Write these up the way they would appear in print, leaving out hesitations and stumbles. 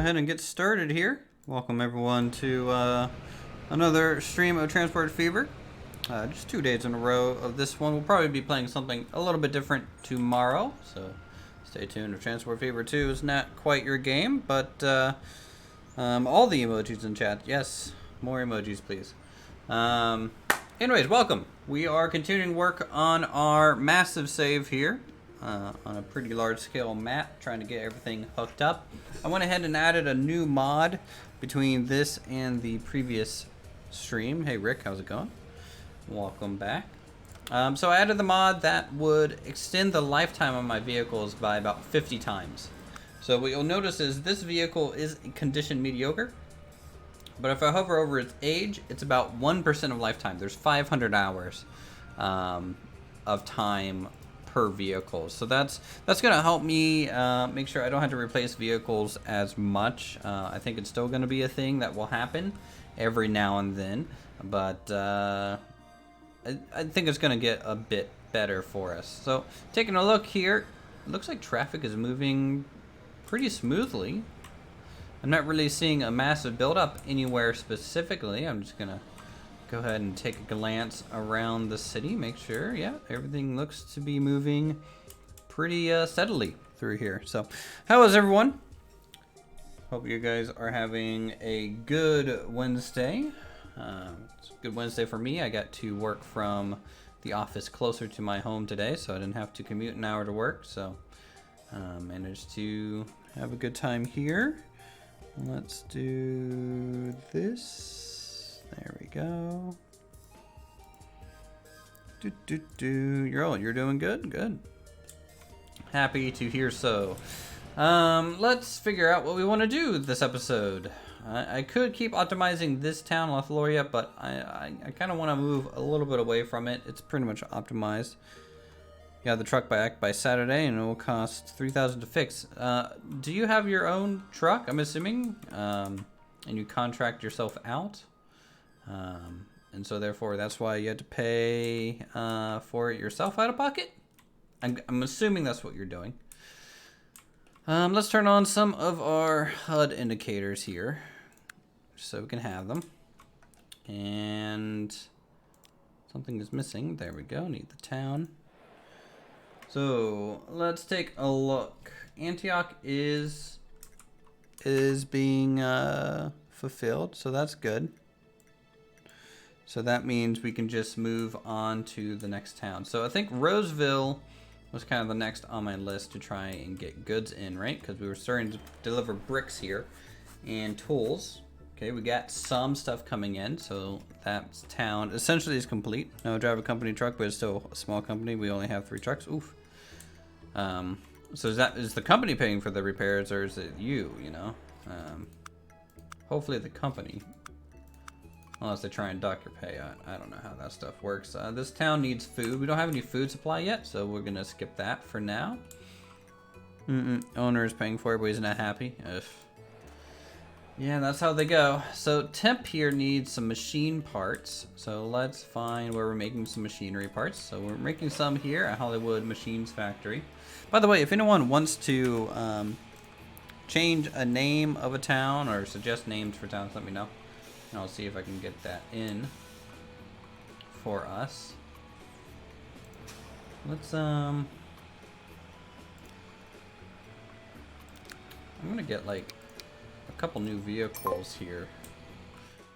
ahead and get started here. Welcome everyone to another stream of Transport Fever. Just 2 days in a row of this one. We'll probably be playing something a little bit different tomorrow, so stay tuned. If Transport Fever 2 is not quite your game, but all the emojis in chat. Yes, more emojis, please. Anyways, welcome. We are continuing work on our massive save here. On a pretty large scale map, trying to get everything hooked up. I went ahead and added a new mod between this and the previous stream. Hey Rick, how's it going? Welcome back. So I added the mod that would extend the lifetime of my vehicles by about 50 times. So what you'll notice is this vehicle is condition mediocre, but if I hover over its age, it's about 1% of lifetime. There's 500 hours of time per vehicle, so that's gonna help me make sure I don't have to replace vehicles as much. I think it's still gonna be a thing that will happen every now and then, but I think it's gonna get a bit better for us. So taking a look here, it looks like traffic is moving pretty smoothly. I'm not really seeing a massive buildup anywhere specifically. I'm just gonna go ahead and take a glance around the city, make sure, yeah, everything looks to be moving pretty steadily through here. So, how is everyone? Hope you guys are having a good Wednesday. It's a good Wednesday for me. I got to work from the office closer to my home today, so I didn't have to commute an hour to work, so managed to have a good time here. Let's do this. There we go. You're doing good? Good. Happy to hear so. Let's figure out what we want to do this episode. I could keep optimizing this town, Lothalia, but I kind of want to move a little bit away from it. It's pretty much optimized. You have the truck back by Saturday, and it will cost 3,000 to fix. Do you have your own truck, I'm assuming? And you contract yourself out? And so therefore that's why you had to pay for it yourself out of pocket. I'm assuming that's what you're doing. Let's turn on some of our HUD indicators here so we can have them. And something is missing. There we go. Need the town. So let's take a look. Antioch is being fulfilled, so that's good. So that means we can just move on to the next town. So I think Roseville was kind of the next on my list to try and get goods in, right? Because we were starting to deliver bricks here and tools. Okay, we got some stuff coming in, so that town essentially is complete. No, I drive a company truck, but it's still a small company. We only have 3 trucks. Oof. So is the company paying for the repairs, or is it you know? Hopefully the company. Unless they try and dock your pay. I don't know how that stuff works. This town needs food. We don't have any food supply yet, so we're going to skip that for now. Owner is paying for it, but he's not happy. Ugh. Yeah, that's how they go. So Temp here needs some machine parts. So let's find where we're making some machinery parts. So we're making some here at Hollywood Machines Factory. By the way, if anyone wants to change a name of a town or suggest names for towns, let me know. And I'll see if I can get that in for us. Let's I'm gonna get like a couple new vehicles here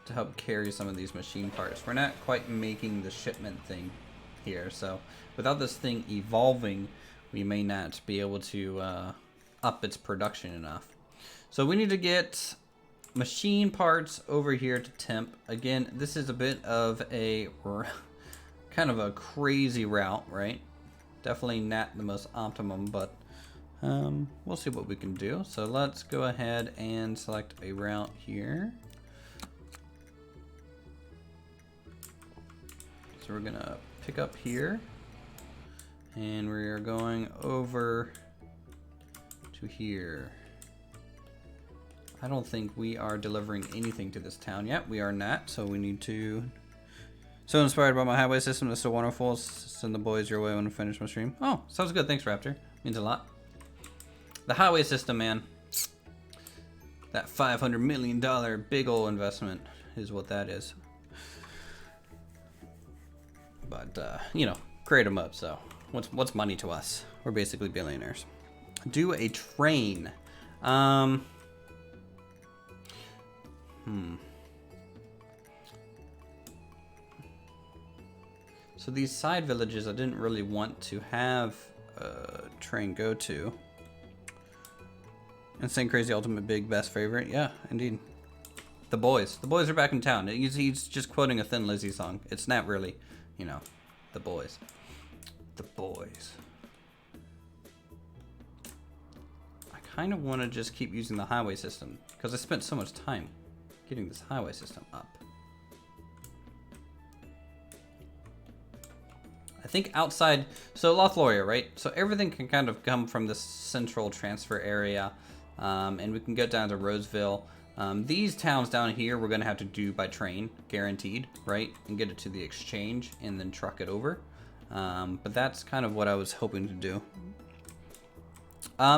to help carry some of these machine parts. We're not quite making the shipment thing here, so without this thing evolving, we may not be able to up its production enough. So we need to get machine parts over here to Temp. Again, this is a bit of a kind of a crazy route, right? Definitely not the most optimum, but we'll see what we can do. So let's go ahead and select a route here. So we're gonna pick up here, and we are going over to here. I don't think we are delivering anything to this town yet. We are not, so we need to... So inspired by my highway system, that's so wonderful. Send the boys your way when I finish my stream. Oh, sounds good. Thanks, Raptor. Means a lot. The highway system, man. That $500 million big ol' investment is what that is. But, you know, create them up, so what's money to us? We're basically billionaires. Do a train. So these side villages I didn't really want to have a train go to. Insane Crazy Ultimate Big Best Favorite. Yeah, indeed. The boys. The boys are back in town. He's just quoting a Thin Lizzy song. It's not really, you know, the boys. The boys. I kind of want to just keep using the highway system because I spent so much time getting this highway system up. I think outside, so Lothlorien, right? So everything can kind of come from this central transfer area, and we can get down to Roseville. These towns down here we're gonna have to do by train, guaranteed, right? And get it to the exchange and then truck it over. But that's kind of what I was hoping to do.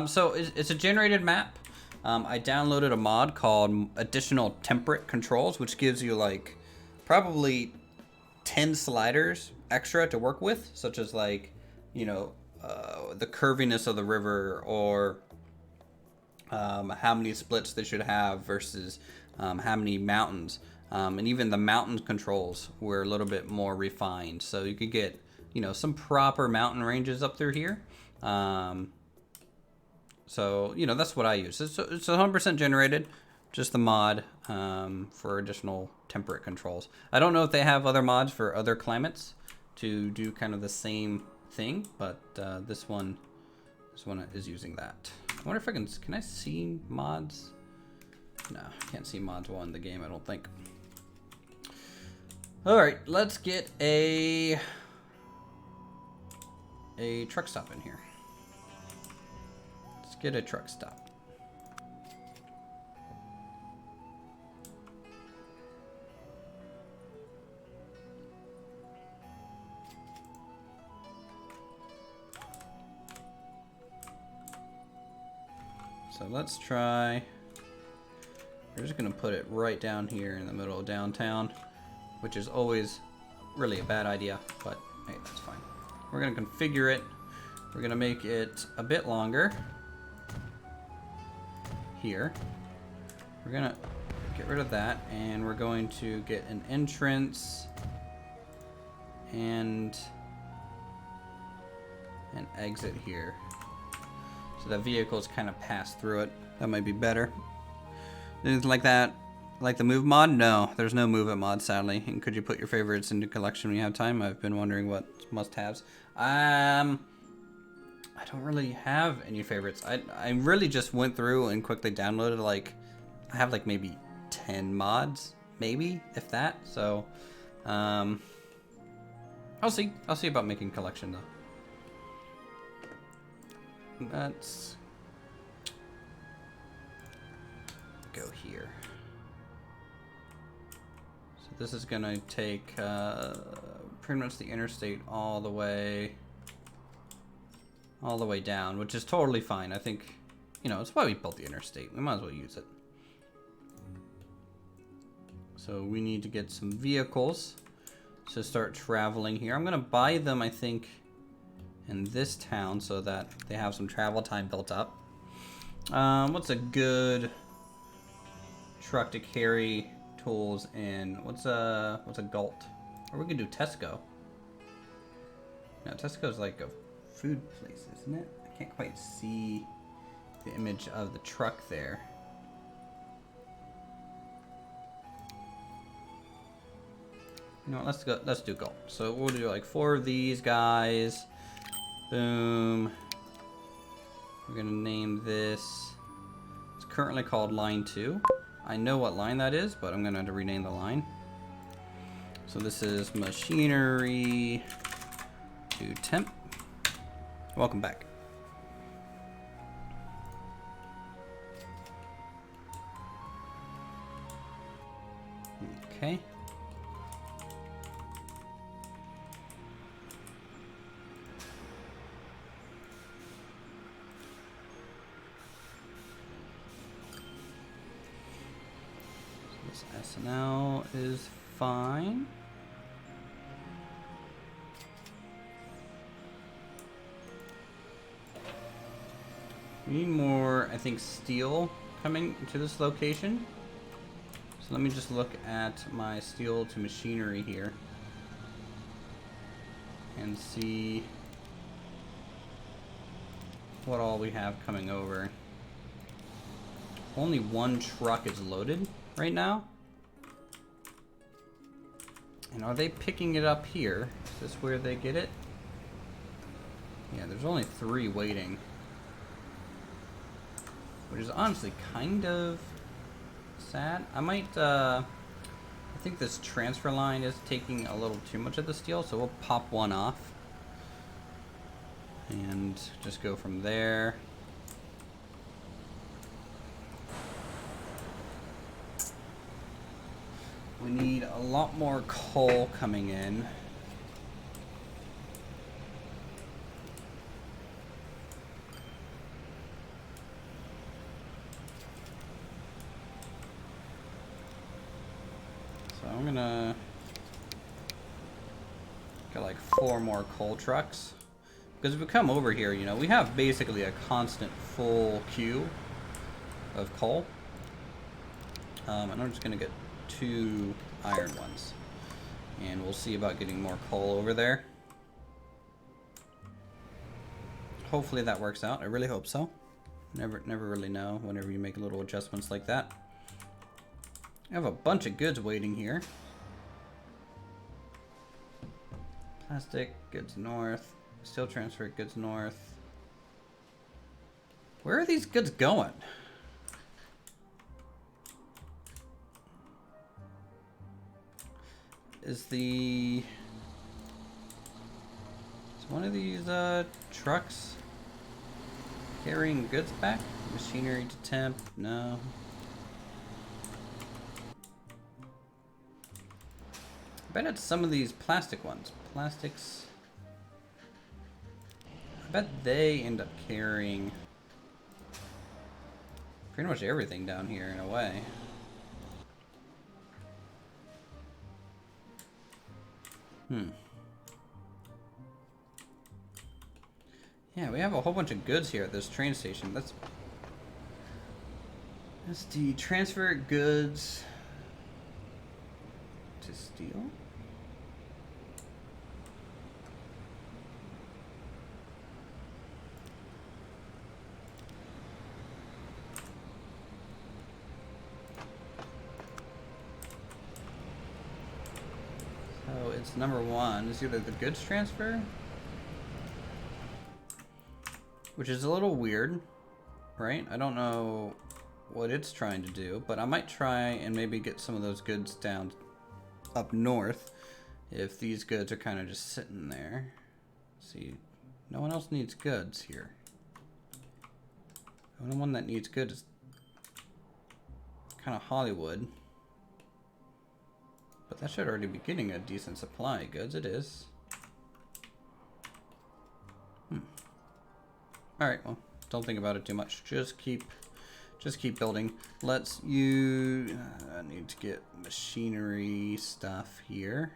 So it's a generated map. I downloaded a mod called Additional Temperate Controls, which gives you like probably 10 sliders extra to work with, such as like, you know, the curviness of the river, or how many splits they should have versus how many mountains. And even the mountain controls were a little bit more refined. So you could get, you know, some proper mountain ranges up through here. So, you know, that's what I use. It's 100% generated, just the mod for additional temperate controls. I don't know if they have other mods for other climates to do kind of the same thing, but this one is using that. I wonder if can I see mods? No, I can't see mods while in the game, I don't think. All right, let's get a truck stop in here. Let's get a truck stop. So let's try, we're just gonna put it right down here in the middle of downtown, which is always really a bad idea, but hey, that's fine. We're gonna configure it. We're gonna make it a bit longer here. We're gonna get rid of that, and we're going to get an entrance and an exit here, so that vehicles kind of pass through it. That might be better. Anything like that? Like the move mod? No, there's no move it mod, sadly. And could you put your favorites into collection when you have time? I've been wondering what must-haves. I don't really have any favorites. I really just went through and quickly downloaded, like, I have like maybe 10 mods, maybe, if that. So, I'll see. I'll see about making collection though. Let's go here. So this is gonna take pretty much the interstate all the way down, which is totally fine. I think, you know, it's why we built the interstate. We might as well use it. So we need to get some vehicles to start traveling here. I'm gonna buy them, I think, in this town so that they have some travel time built up. What's a good truck to carry tools in? What's a Galt? Or we could do Tesco. No, Tesco's like a food place, isn't it? I can't quite see the image of the truck there. You know what, let's do Galt. So we'll do like 4 of these guys. Boom. We're gonna name this, it's currently called line 2. I know what line that is, but I'm gonna have to rename the line. So this is machinery to temp. Welcome back. Okay. This SNL is fine. We need more, I think, steel coming to this location. So let me just look at my steel to machinery here and see what all we have coming over. Only one truck is loaded right now. And are they picking it up here? Is this where they get it? Yeah, there's only 3 waiting. Which is honestly kind of sad. I might, I think this transfer line is taking a little too much of the steel, so we'll pop one off. And just go from there. We need a lot more coal coming in. So I'm gonna get like 4 more coal trucks. Because if we come over here, you know, we have basically a constant full queue of coal. And I'm just gonna get 2 iron ones. And we'll see about getting more coal over there. Hopefully that works out. I really hope so. Never really know whenever you make little adjustments like that. I have a bunch of goods waiting here. Plastic, goods north. Steel transfer, goods north. Where are these goods going? Is one of these trucks carrying goods back? Machinery to temp? No. I bet it's some of these plastic ones. Plastics. I bet they end up carrying pretty much everything down here in a way. Yeah, we have a whole bunch of goods here at this train station. That's the transfer goods to steel. So it's number 1 is either the goods transfer, which is a little weird, right? I don't know what it's trying to do, but I might try and maybe get some of those goods down up north if these goods are kind of just sitting there. See, no one else needs goods here. The only one that needs goods is kind of Hollywood. But that should already be getting a decent supply of goods. It is. Alright, well, don't think about it too much. Just keep building. Let's use... I need to get machinery stuff here.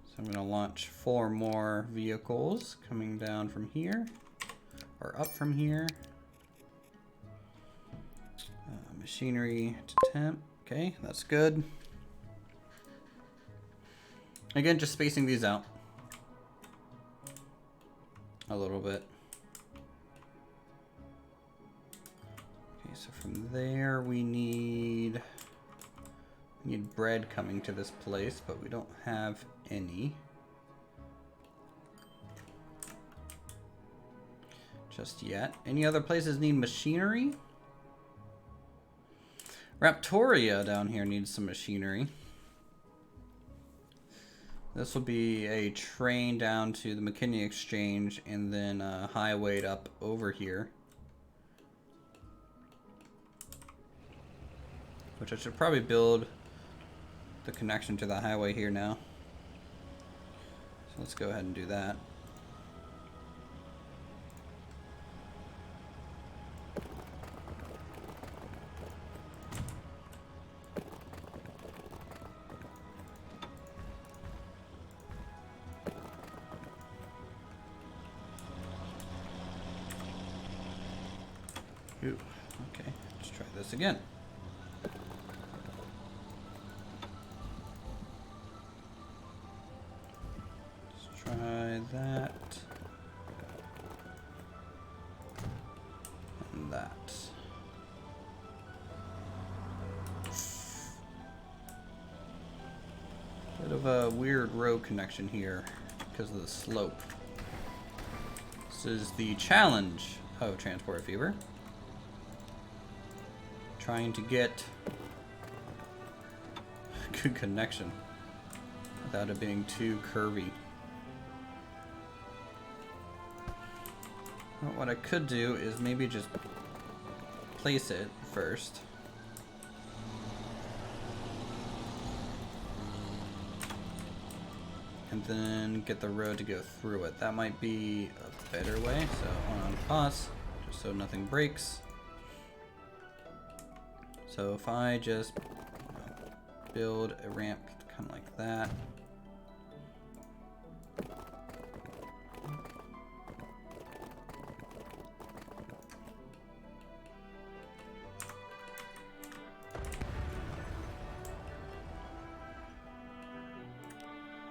So I'm going to launch 4 more vehicles coming down from here. Or up from here. Machinery to temp. Okay, that's good. Again, just spacing these out a little bit. Okay, so from there we need bread coming to this place, but we don't have any just yet. Any other places need machinery? Raptoria down here needs some machinery. This will be a train down to the McKinney Exchange and then a highway up over here. Which I should probably build the connection to the highway here now. So let's go ahead and do that. Ooh, okay, let's try this again. Let's try that. And that. Bit of a weird road connection here because of the slope. This is the challenge of Transport Fever. Trying to get a good connection without it being too curvy. Well, what I could do is maybe just place it first. And then get the road to go through it. That might be a better way. So on pause, just so nothing breaks. So if I just build a ramp kind of like that.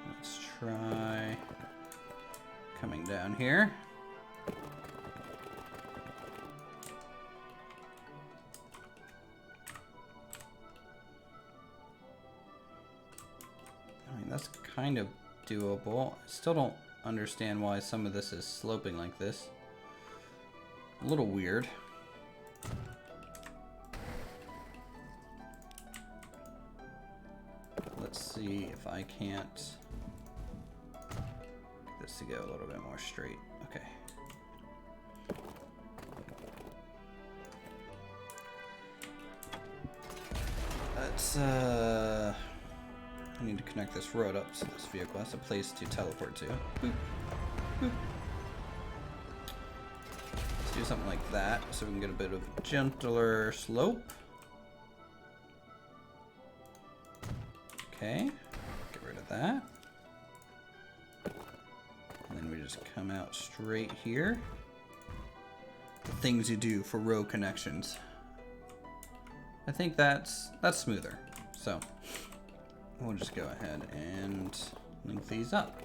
Let's try coming down here. That's kind of doable. I still don't understand why some of this is sloping like this. A little weird. Let's see if I can't get this to go a little bit more straight. Okay. Let's I need to connect this road up so this vehicle has a place to teleport to. Boop. Boop. Let's do something like that so we can get a bit of gentler slope. Okay, get rid of that. And then we just come out straight here. The things you do for road connections. I think that's smoother. So we'll just go ahead and link these up.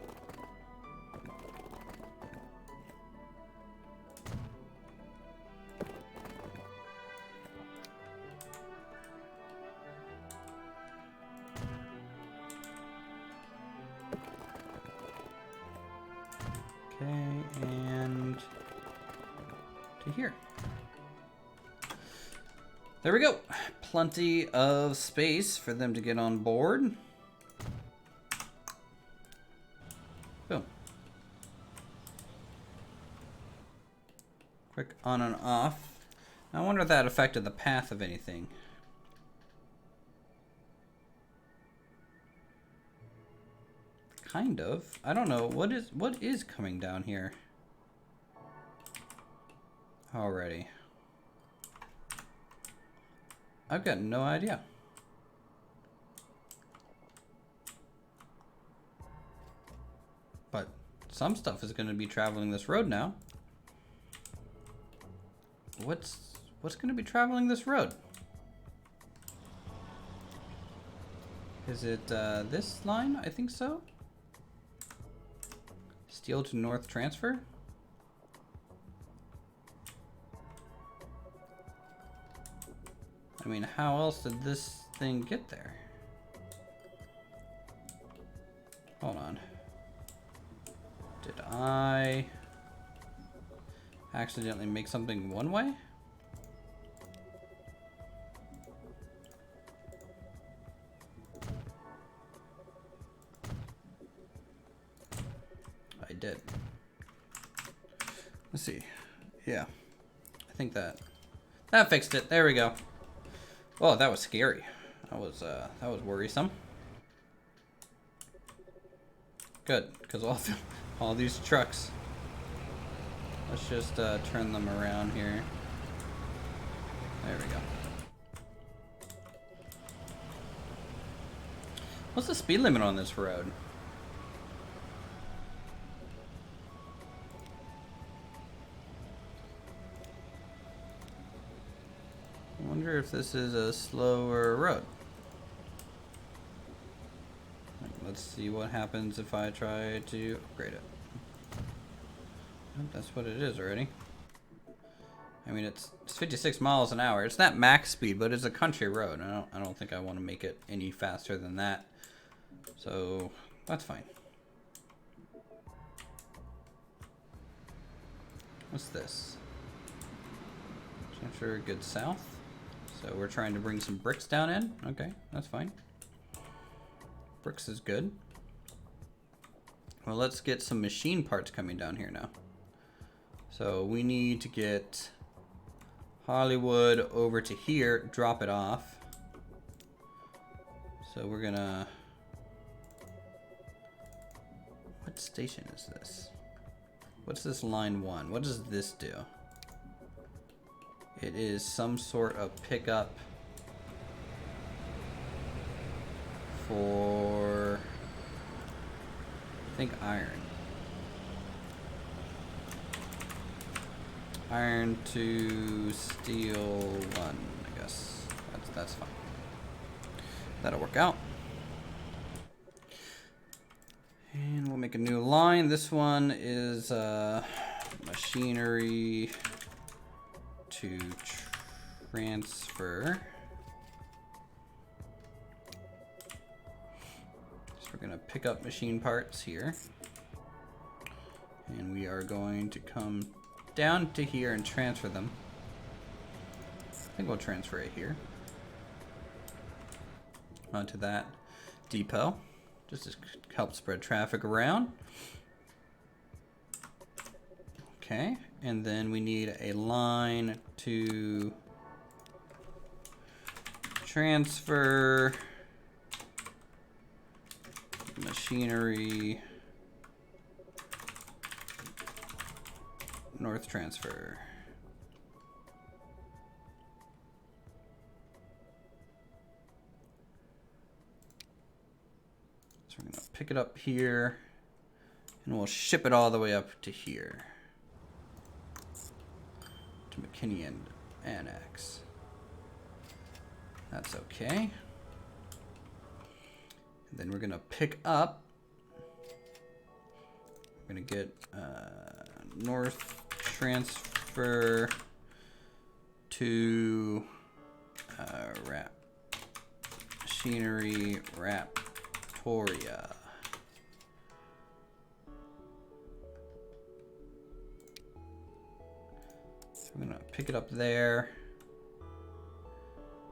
Okay, and to here. There we go. Plenty of space for them to get on board. Boom. Quick on and off. I wonder if that affected the path of anything. Kind of. I don't know. What is coming down here already? I've got no idea. But some stuff is going to be traveling this road now. What's going to be traveling this road? Is it this line? I think so. Steel to north transfer? I mean, how else did this thing get there? Hold on. Did I accidentally make something one way? I did. Let's see. Yeah. I think that fixed it. There we go. Oh, that was scary. That was worrisome. Good, because all these trucks. Let's just turn them around here. There we go. What's the speed limit on this road? I wonder if this is a slower road. Let's see what happens if I try to upgrade it. Oh, that's what it is already. I mean, it's 56 miles an hour. It's not max speed, but it's a country road. I don't think I want to make it any faster than that. So that's fine. What's this? Transfer goods south. So we're trying to bring some bricks down in. Okay, that's fine. Bricks is good. Well, let's get some machine parts coming down here now. So we need to get Hollywood over to here, drop it off. So we're gonna... What station is this? What's this line 1? What does this do? It is some sort of pickup for, I think, iron. Iron to steel 1, I guess. That's fine. That'll work out. And we'll make a new line. This one is machinery to transfer. So we're gonna pick up machine parts here. And we are going to come down to here and transfer them. I think we'll transfer it here. Onto that depot. Just to help spread traffic around. Okay, and then we need a line to transfer machinery north transfer. So we're gonna pick it up here and we'll ship it all the way up to here. To McKinney and Annex. That's okay. And then we're gonna pick up. We're gonna get north transfer to wrap machinery Raptoria. So we're gonna pick it up there.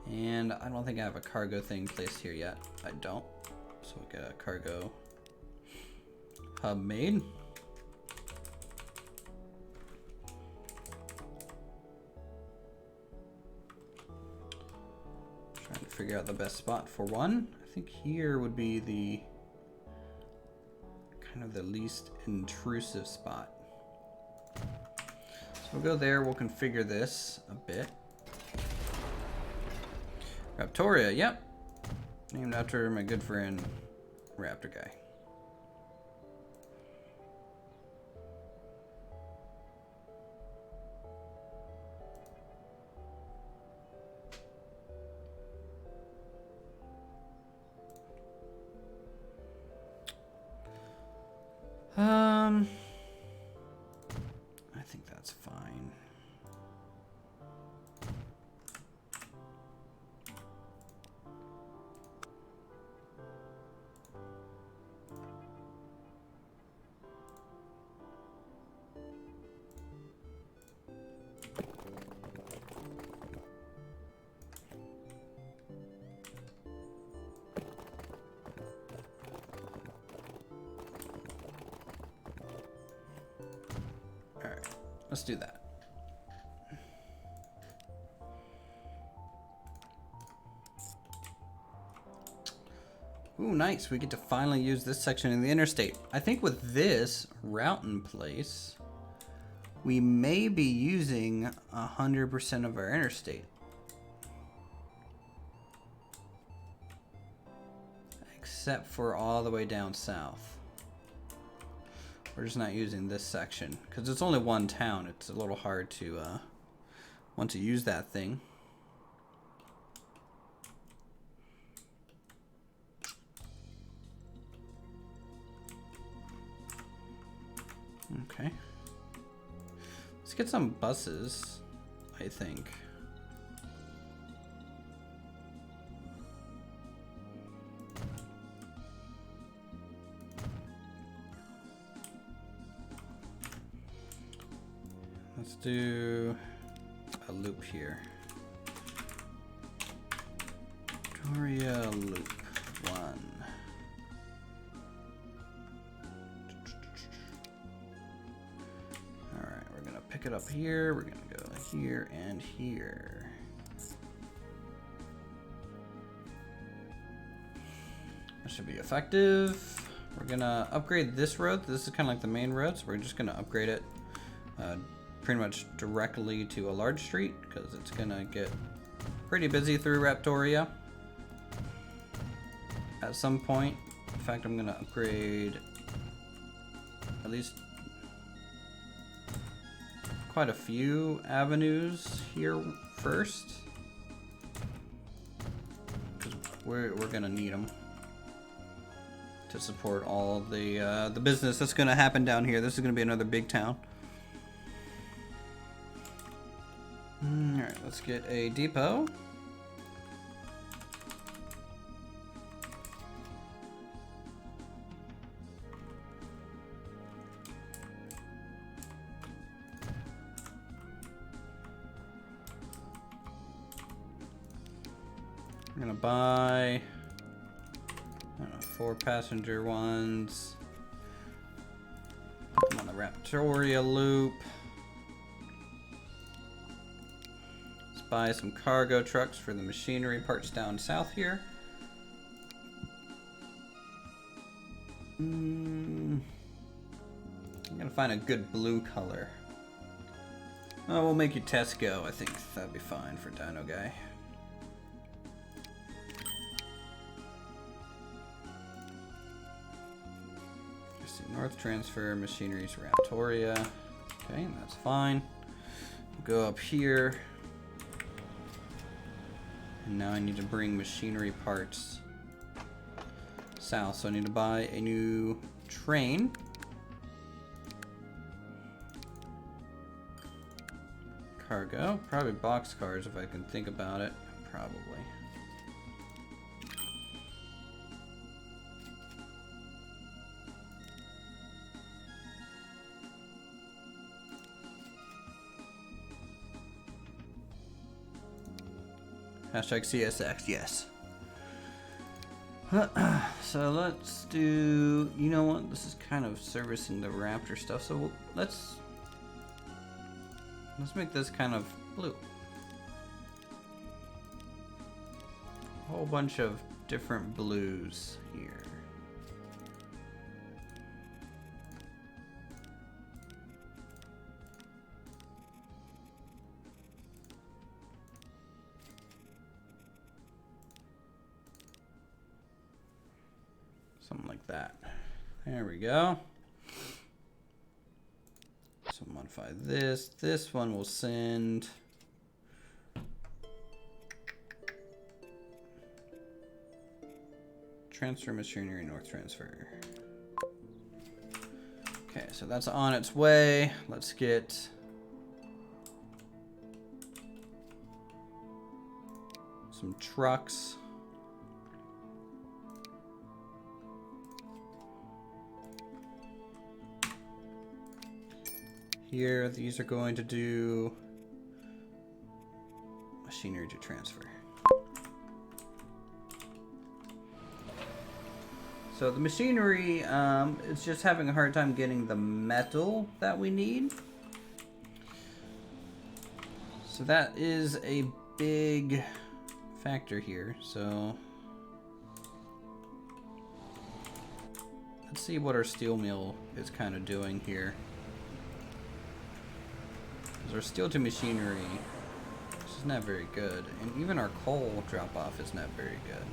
And I don't think I have a cargo thing placed here yet. I don't. So we'll get a cargo hub made. Trying to figure out the best spot for one. I think here would be the kind of the least intrusive spot. So we'll go there, we'll configure this a bit. Raptoria, yep. Named after my good friend Raptor guy. I think that's fine. Let's do that. Ooh, nice. We get to finally use this section in the interstate. I think with this route in place, we may be using 100% of our interstate. Except for all the way down south. We're just not using this section because it's only one town. It's a little hard to want to use that thing. Okay. Let's get some buses, I think. Let's do a loop here. Victoria loop 1. Alright, we're gonna pick it up here. We're gonna go here and here. That should be effective. We're gonna upgrade this road. This is kind of like the main road, so we're just gonna upgrade it pretty much directly to a large street because it's gonna get pretty busy through Raptoria at some point. In fact, I'm gonna upgrade at least quite a few avenues here first because we're gonna need them to support all the business that's gonna happen down here. This is gonna be another big town. Alright, let's get a depot. We're gonna buy 4 passenger ones. Put them on the Raptoria loop. Buy some cargo trucks for the machinery parts down south here. I'm gonna find a good blue color. Oh, we'll make you Tesco. I think that'd be fine for Dino Guy. Let's see, North transfer, machinery's Raptoria. Okay, that's fine. We'll go up here. And now I need to bring machinery parts south, so I need to buy a new train. Cargo, probably box cars if I can think about it, probably. Hashtag CSX, yes. So let's do, you know what, this is kind of servicing the Raptor stuff, so let's make this kind of blue. A whole bunch of different blues here. Something like that. There we go. So modify this. This one will send transfer machinery north transfer. Okay, so that's on its way. Let's get some trucks. Here, these are going to do machinery to transfer. So the machinery is just having a hard time getting the metal that we need. So that is a big factor here. So let's see what our steel mill is kind of doing here. Our steel to machinery is not very good, and even our coal drop off is not very good.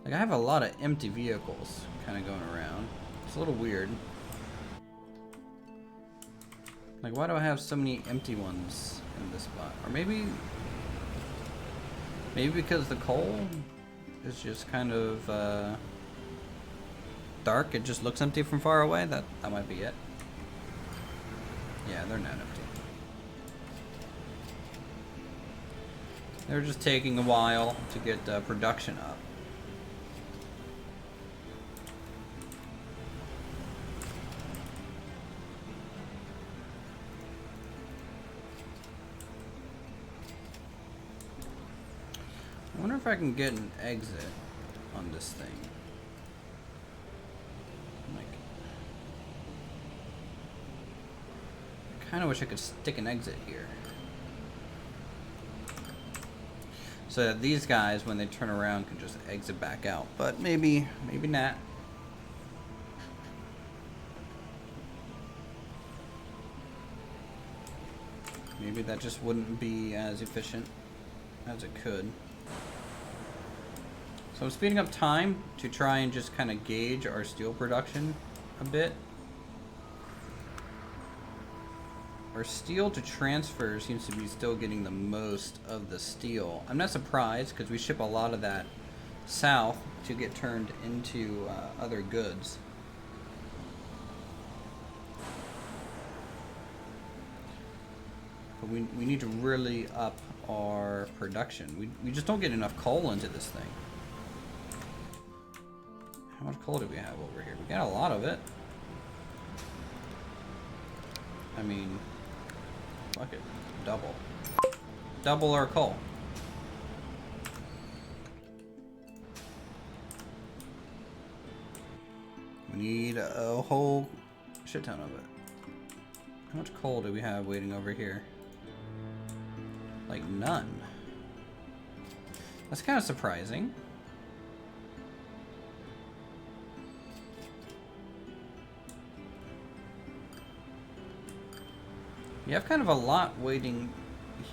Like, I have a lot of empty vehicles kind of going around. It's a little weird. Like, why do I have so many empty ones in this spot? Or maybe because the coal is just kind of dark, it just looks empty from far away. That might be it. Yeah, they're not empty. They're just taking a while to get production up. I wonder if I can get an exit on this thing. Like, I kind of wish I could stick an exit here. So that these guys, when they turn around, can just exit back out. But maybe not. Maybe that just wouldn't be as efficient as it could. So I'm speeding up time to try and just kind of gauge our steel production a bit. Our steel to transfer seems to be still getting the most of the steel. I'm not surprised because we ship a lot of that south to get turned into other goods. But we need to really up our production. We just don't get enough coal into this thing. How much coal do we have over here? We got a lot of it. I mean, fuck it. Double. Double our coal. We need a whole shit ton of it. How much coal do we have waiting over here? Like none. That's kind of surprising. You have kind of a lot waiting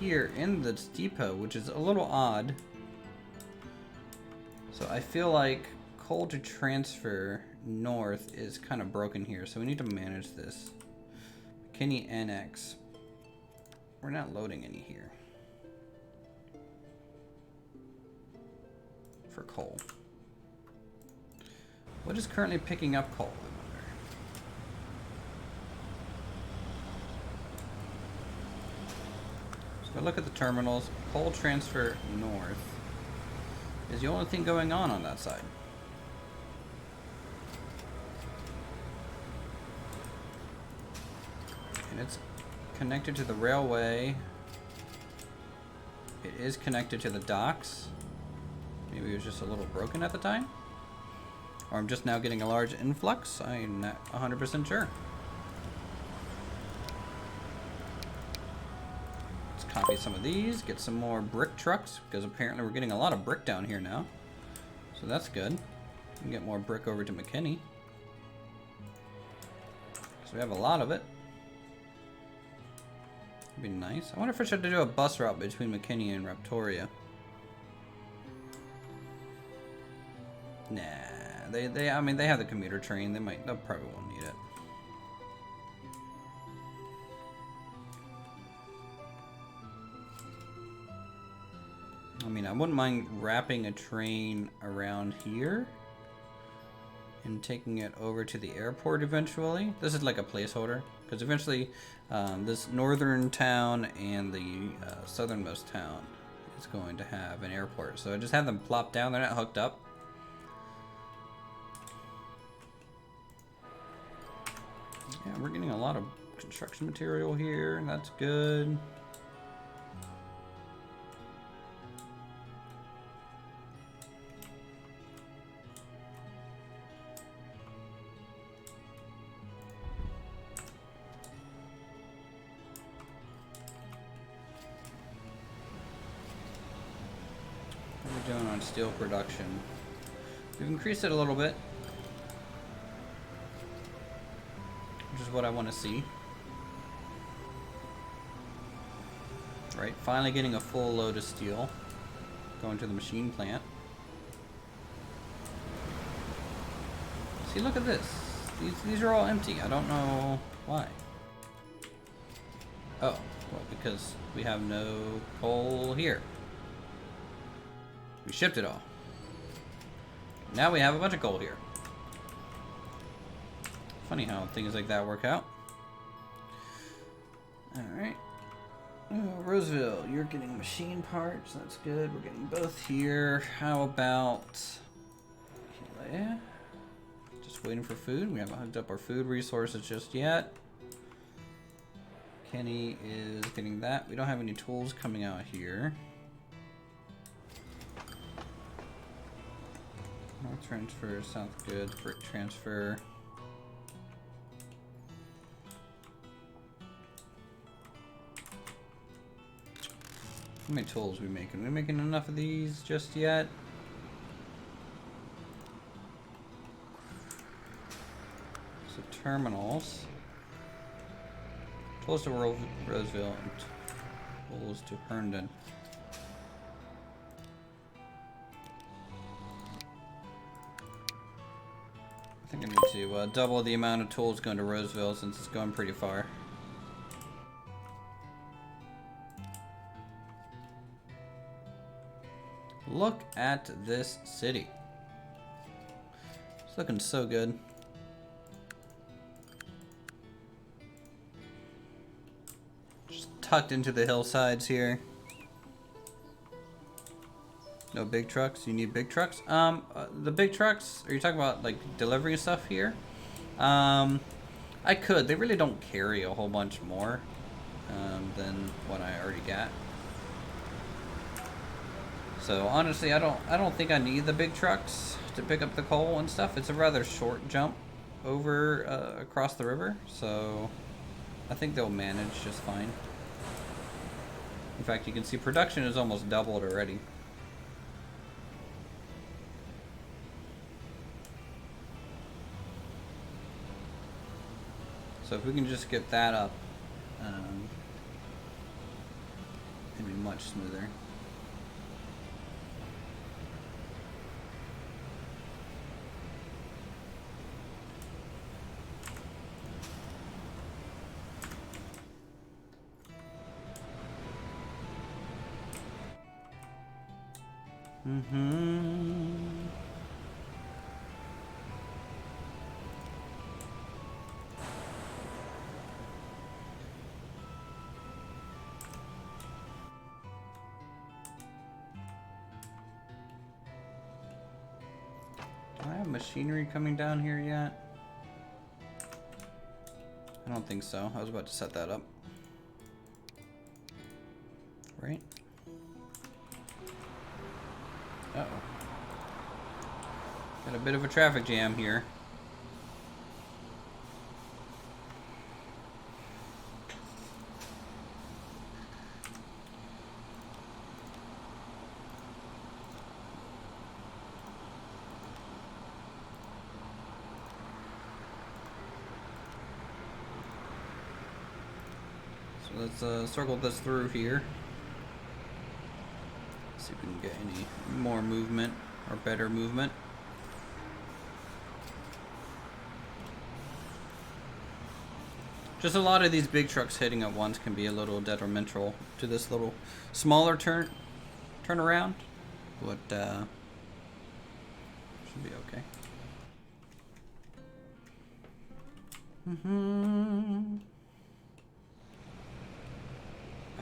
here in this depot, which is a little odd. So I feel like coal to transfer north is kind of broken here, so we need to manage this. McKinney Annex. We're not loading any here. For coal. What is currently picking up coal? If I look at the terminals, coal transfer north is the only thing going on that side. And it's connected to the railway. It is connected to the docks. Maybe it was just a little broken at the time. Or I'm just now getting a large influx. I'm not 100% sure. Copy some of these, get some more brick trucks, because apparently we're getting a lot of brick down here now. So that's good. We can get more brick over to McKinney. So we have a lot of it. That'd be nice. I wonder if I should do a bus route between McKinney and Raptoria. Nah, I mean, they have the commuter train. They'll probably won't need it. I mean, I wouldn't mind wrapping a train around here and taking it over to the airport eventually. This is like a placeholder, because eventually this northern town and the southernmost town is going to have an airport. So I just have them plop down. They're not hooked up. Yeah, we're getting a lot of construction material here, and that's good. Doing on steel production. We've increased it a little bit, which is what I want to see. Right, finally getting a full load of steel going to the machine plant. See, look at this. These are all empty. I don't know why. Oh, well, because we have no coal here. We shipped it all. Now we have a bunch of coal here. Funny how things like that work out. Alright. Roseville, you're getting machine parts. That's good. We're getting both here. How about... Yeah. Just waiting for food. We haven't hooked up our food resources just yet. Kenny is getting that. We don't have any tools coming out here. North transfer, south good, brick transfer. How many tools are we making? Are we making enough of these just yet? So terminals. Tools to Roseville and tools to Herndon. I think I need to double the amount of tools going to Roseville since it's going pretty far. Look at this city. It's looking so good. Just tucked into the hillsides here. No big trucks? You need big trucks? The big trucks, are you talking about like delivering stuff here? I could. They really don't carry a whole bunch more than what I already got. So honestly, I don't think I need the big trucks to pick up the coal and stuff. It's a rather short jump over across the river, so I think they'll manage just fine. In fact, you can see production is almost doubled already. So if we can just get that up, it'd be much smoother. Do I have machinery coming down here yet? I don't think so. I was about to set that up. Right? Uh-oh. Got a bit of a traffic jam here. So let's circle this through here. See if we can get any more movement or better movement. Just a lot of these big trucks hitting at once can be a little detrimental to this little smaller turnaround, but should be okay.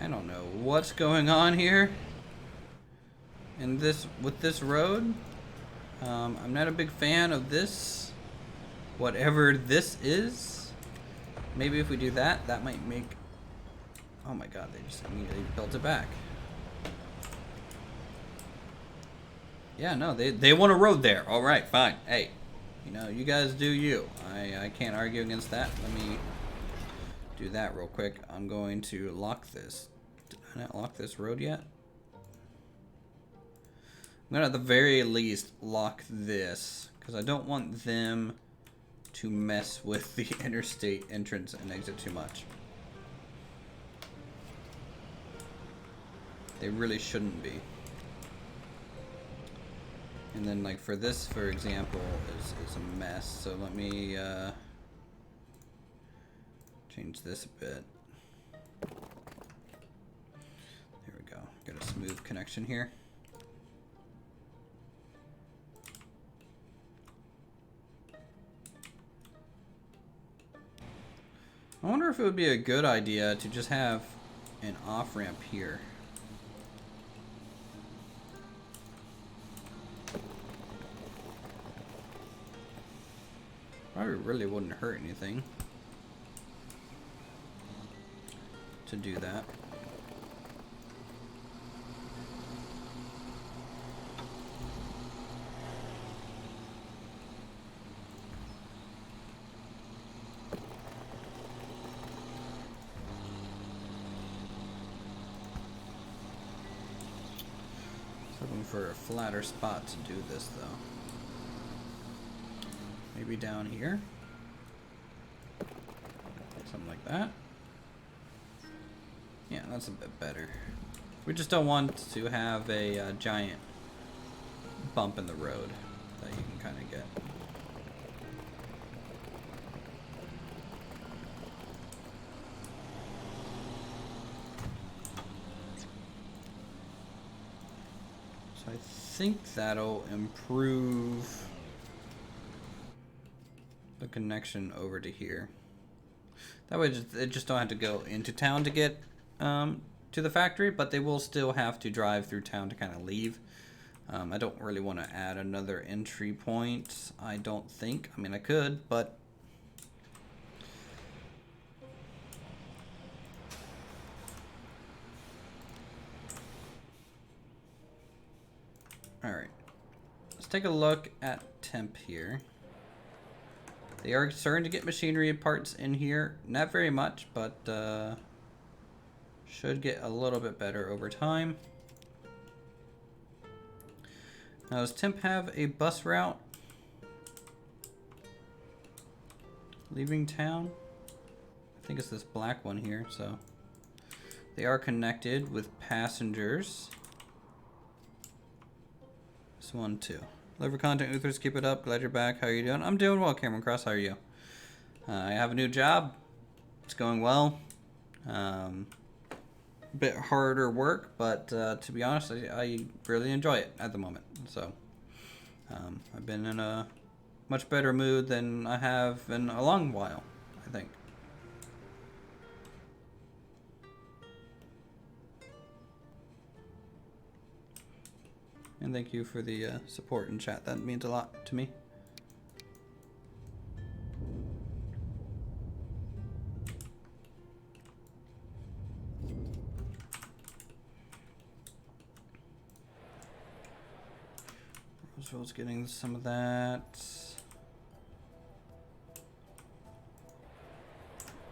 I don't know what's going on here. And with this road, I'm not a big fan of this, whatever this is. Maybe if we do that, that might make, oh my god, they just immediately built it back. Yeah, no, they want a road there. All right, fine. Hey, you know, you guys do you. I can't argue against that. Let me do that real quick. I'm going to lock this. Did I not lock this road yet? I'm gonna at the very least lock this because I don't want them to mess with the interstate entrance and exit too much. They really shouldn't be. And then like for this, for example, is a mess. So let me change this a bit. There we go. Got a smooth connection here. if it would be a good idea to just have an off-ramp here. Probably really wouldn't hurt anything to do that. Looking for a flatter spot to do this though. Maybe down here. Something like that. Yeah, that's a bit better. We just don't want to have a giant bump in the road that you can kind of get. So I think that'll improve the connection over to here. That way it just don't have to go into town to get to the factory, but they will still have to drive through town to kind of leave. I don't really want to add another entry point, I don't think. I mean, I could, but alright. Let's take a look at temp here. They are starting to get machinery parts in here. Not very much, but should get a little bit better over time. Now, does temp have a bus route leaving town? I think it's this black one here, so they are connected with passengers. This one too. Deliver content, Uthers, keep it up. Glad you're back. How are you doing? I'm doing well, Cameron Cross. How are you? I have a new job. It's going well. Bit harder work, but to be honest, I really enjoy it at the moment. So I've been in a much better mood than I have in a long while, I think. And thank you for the support in chat. That means a lot to me. Rosevelt's getting some of that.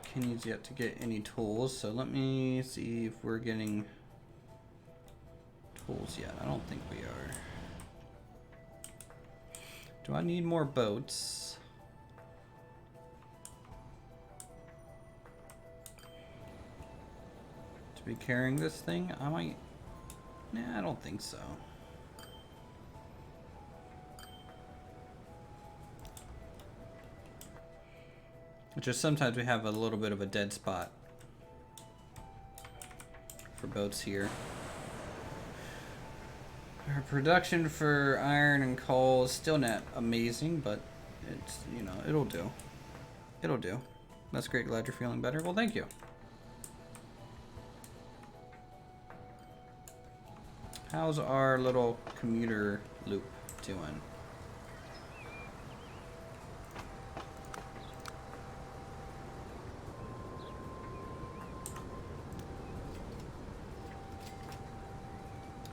Kenny's yet to get any tools, so let me see if we're getting tools yet. I don't think we are. Do I need more boats? To be carrying this thing? I might... Nah, I don't think so. Just sometimes we have a little bit of a dead spot for boats here. Our production for iron and coal is still not amazing, but it's, you know, it'll do. It'll do. That's great. Glad you're feeling better. Well, thank you. How's our little commuter loop doing?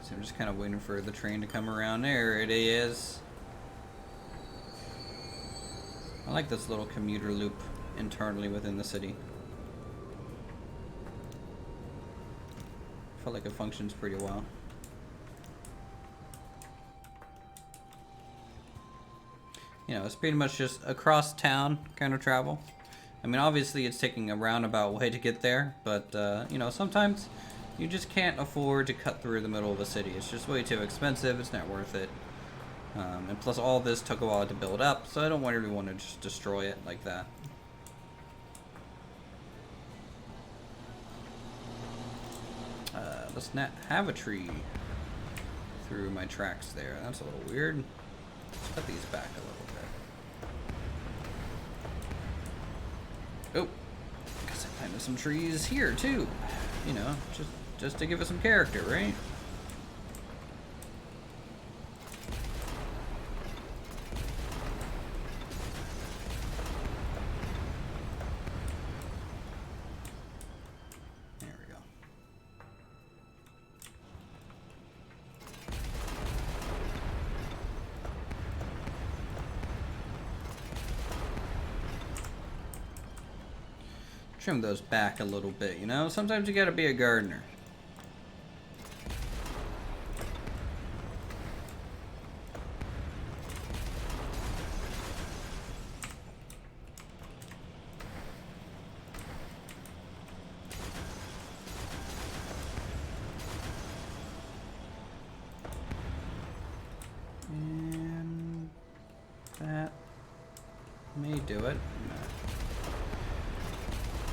So I'm just kind of waiting for the train to come around. There it is. I like this little commuter loop internally within the city. I feel like it functions pretty well. You know, it's pretty much just across town kind of travel. I mean, obviously it's taking a roundabout way to get there, but, you know, sometimes you just can't afford to cut through the middle of a city. It's just way too expensive. It's not worth it. And plus all this took a while to build up, so I don't really want to just destroy it like that. Let's not have a tree through my tracks there. That's a little weird. Let's cut these back a little bit. Oh, Planted some trees here too. You know, just to give it some character, right? There we go. Trim those back a little bit, you know? Sometimes you gotta be a gardener. And that may do it.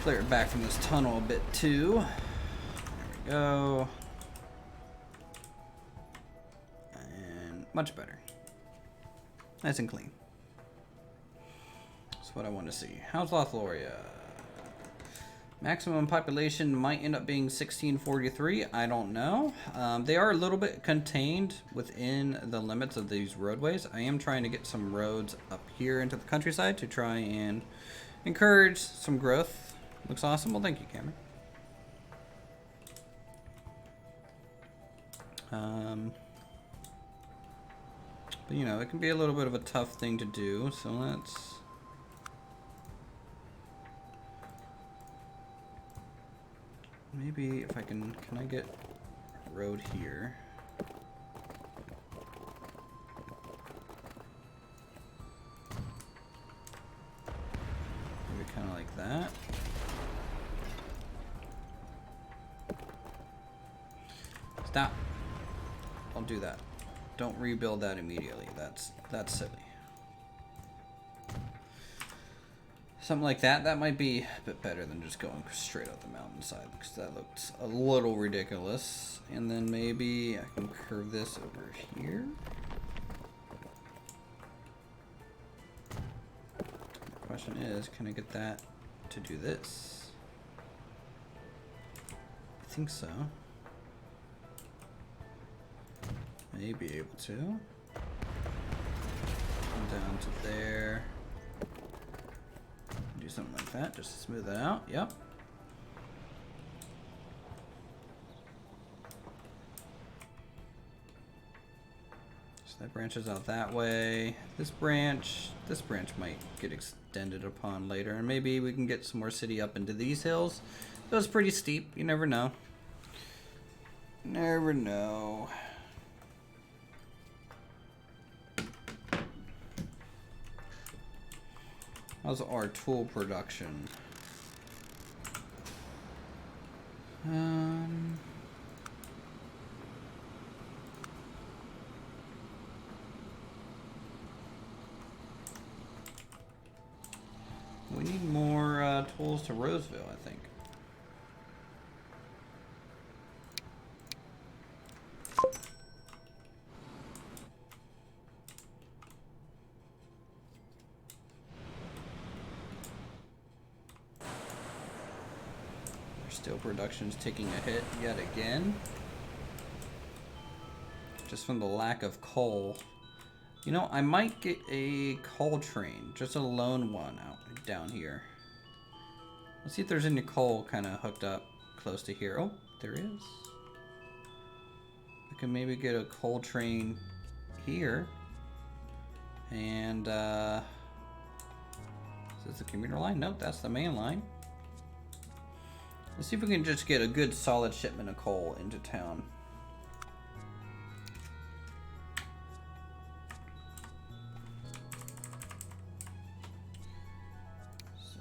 Clear it back from this tunnel a bit too. There we go. And much better. Nice and clean. That's what I want to see. How's Lothloria? Maximum population might end up being 1643. I don't know. They are a little bit contained within the limits of these roadways. I am trying to get some roads up here into the countryside to try and encourage some growth. Looks awesome. Well, thank you, Cameron. But you know, it can be a little bit of a tough thing to do, so let's maybe if I can I get a road here? Maybe kind of like that. Stop. Don't do that. Don't rebuild that immediately. That's silly. Something like that. That might be a bit better than just going straight up the mountainside, because that looks a little ridiculous. And then maybe I can curve this over here. The question is, can I get that to do this? I think so. May be able to. Come down to there. Do something like that just to smooth it out. Yep. So that branches out that way. This branch might get extended upon later, and maybe we can get some more city up into these hills. It was pretty steep. You never know. Never know. How's our tool production? We need more tools to Roseville, I think. Steel production's taking a hit yet again. Just from the lack of coal. You know, I might get a coal train, just a lone one out down here. Let's see if there's any coal kind of hooked up close to here. Oh, there is. I can maybe get a coal train here. And, is this the commuter line? Nope, that's the main line. Let's see if we can just get a good solid shipment of coal into town. So,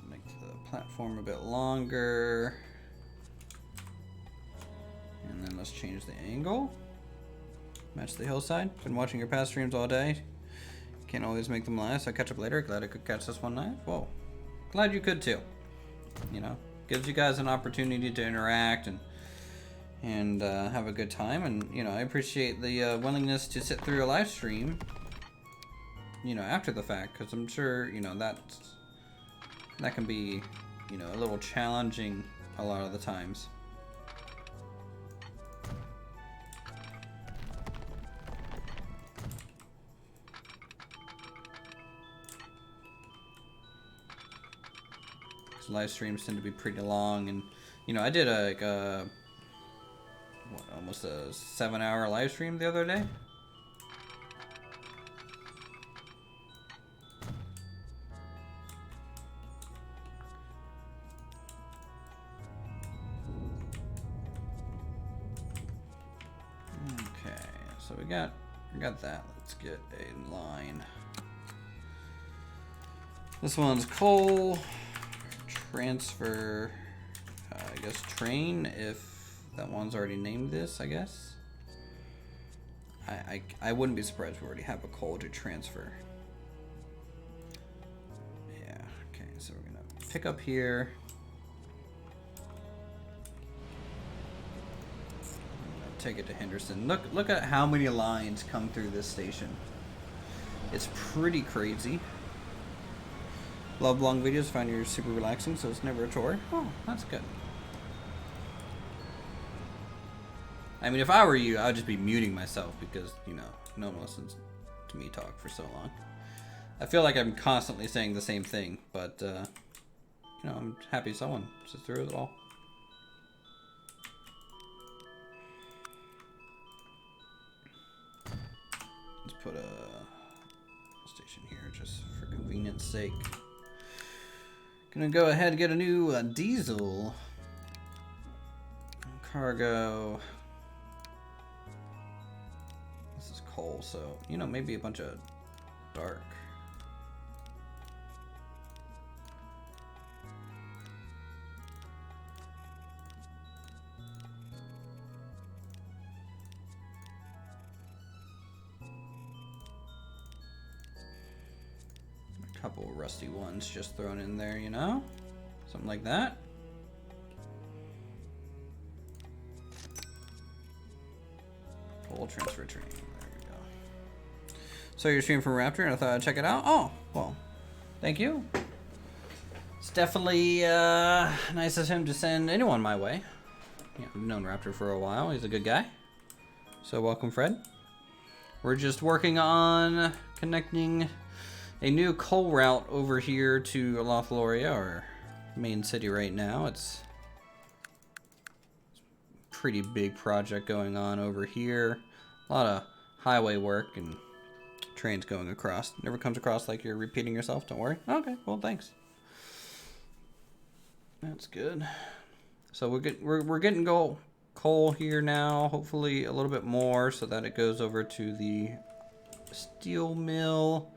make the platform a bit longer. And then let's change the angle. Match the hillside. Been watching your past streams all day. Can't always make them live, so I'll catch up later. Glad I could catch this one live. Whoa. Glad you could too. You know? Gives you guys an opportunity to interact and have a good time, and you know, I appreciate the willingness to sit through a live stream, you know, after the fact, because I'm sure, you know, that can be you know, a little challenging a lot of the times. Live streams tend to be pretty long, and you know, I did almost a 7-hour live stream the other day. Okay, so we got that. Let's get a line. This one's coal. Transfer, I guess train, if that one's already named this, I guess. I wouldn't be surprised if we already have a coal to transfer. Yeah, okay, so we're gonna pick up here. I'm gonna take it to Henderson. Look at how many lines come through this station. It's pretty crazy. Love long videos, find you're super relaxing, so it's never a chore. Oh, that's good. I mean, if I were you, I would just be muting myself because, you know, no one listens to me talk for so long. I feel like I'm constantly saying the same thing, but, you know, I'm happy someone sits through it all. Let's put a station here just for convenience sake. Gonna go ahead and get a new diesel cargo. This is coal, so you know, maybe a bunch of dark. Couple rusty ones just thrown in there, you know? Something like that. Full transfer train. There we go. So you're streaming from Raptor and I thought I'd check it out. Oh, well, thank you. It's definitely nice of him to send anyone my way. Yeah, I've known Raptor for a while. He's a good guy. So welcome, Fred. We're just working on connecting a new coal route over here to Lothlorien, our main city right now. It's a pretty big project going on over here. A lot of highway work and trains going across. Never comes across like you're repeating yourself, don't worry. Okay, well, thanks. That's good. So we're getting coal here now, hopefully a little bit more so that it goes over to the steel mill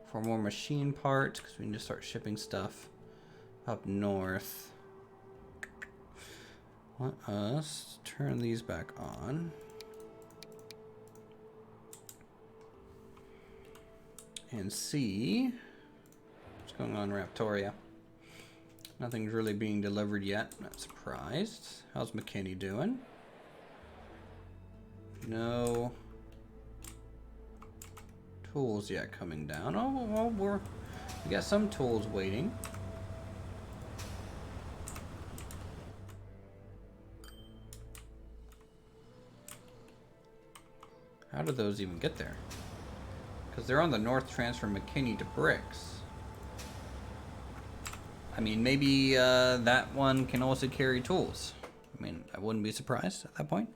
for more machine parts, because we need to start shipping stuff up north. Let us turn these back on. And see what's going on in Raptoria. Nothing's really being delivered yet. Not surprised. How's McKinney doing? No tools yet coming down. Oh, well, we got some tools waiting. How do those even get there? Because they're on the north transfer McKinney to Bricks. I mean, maybe that one can also carry tools. I mean, I wouldn't be surprised at that point.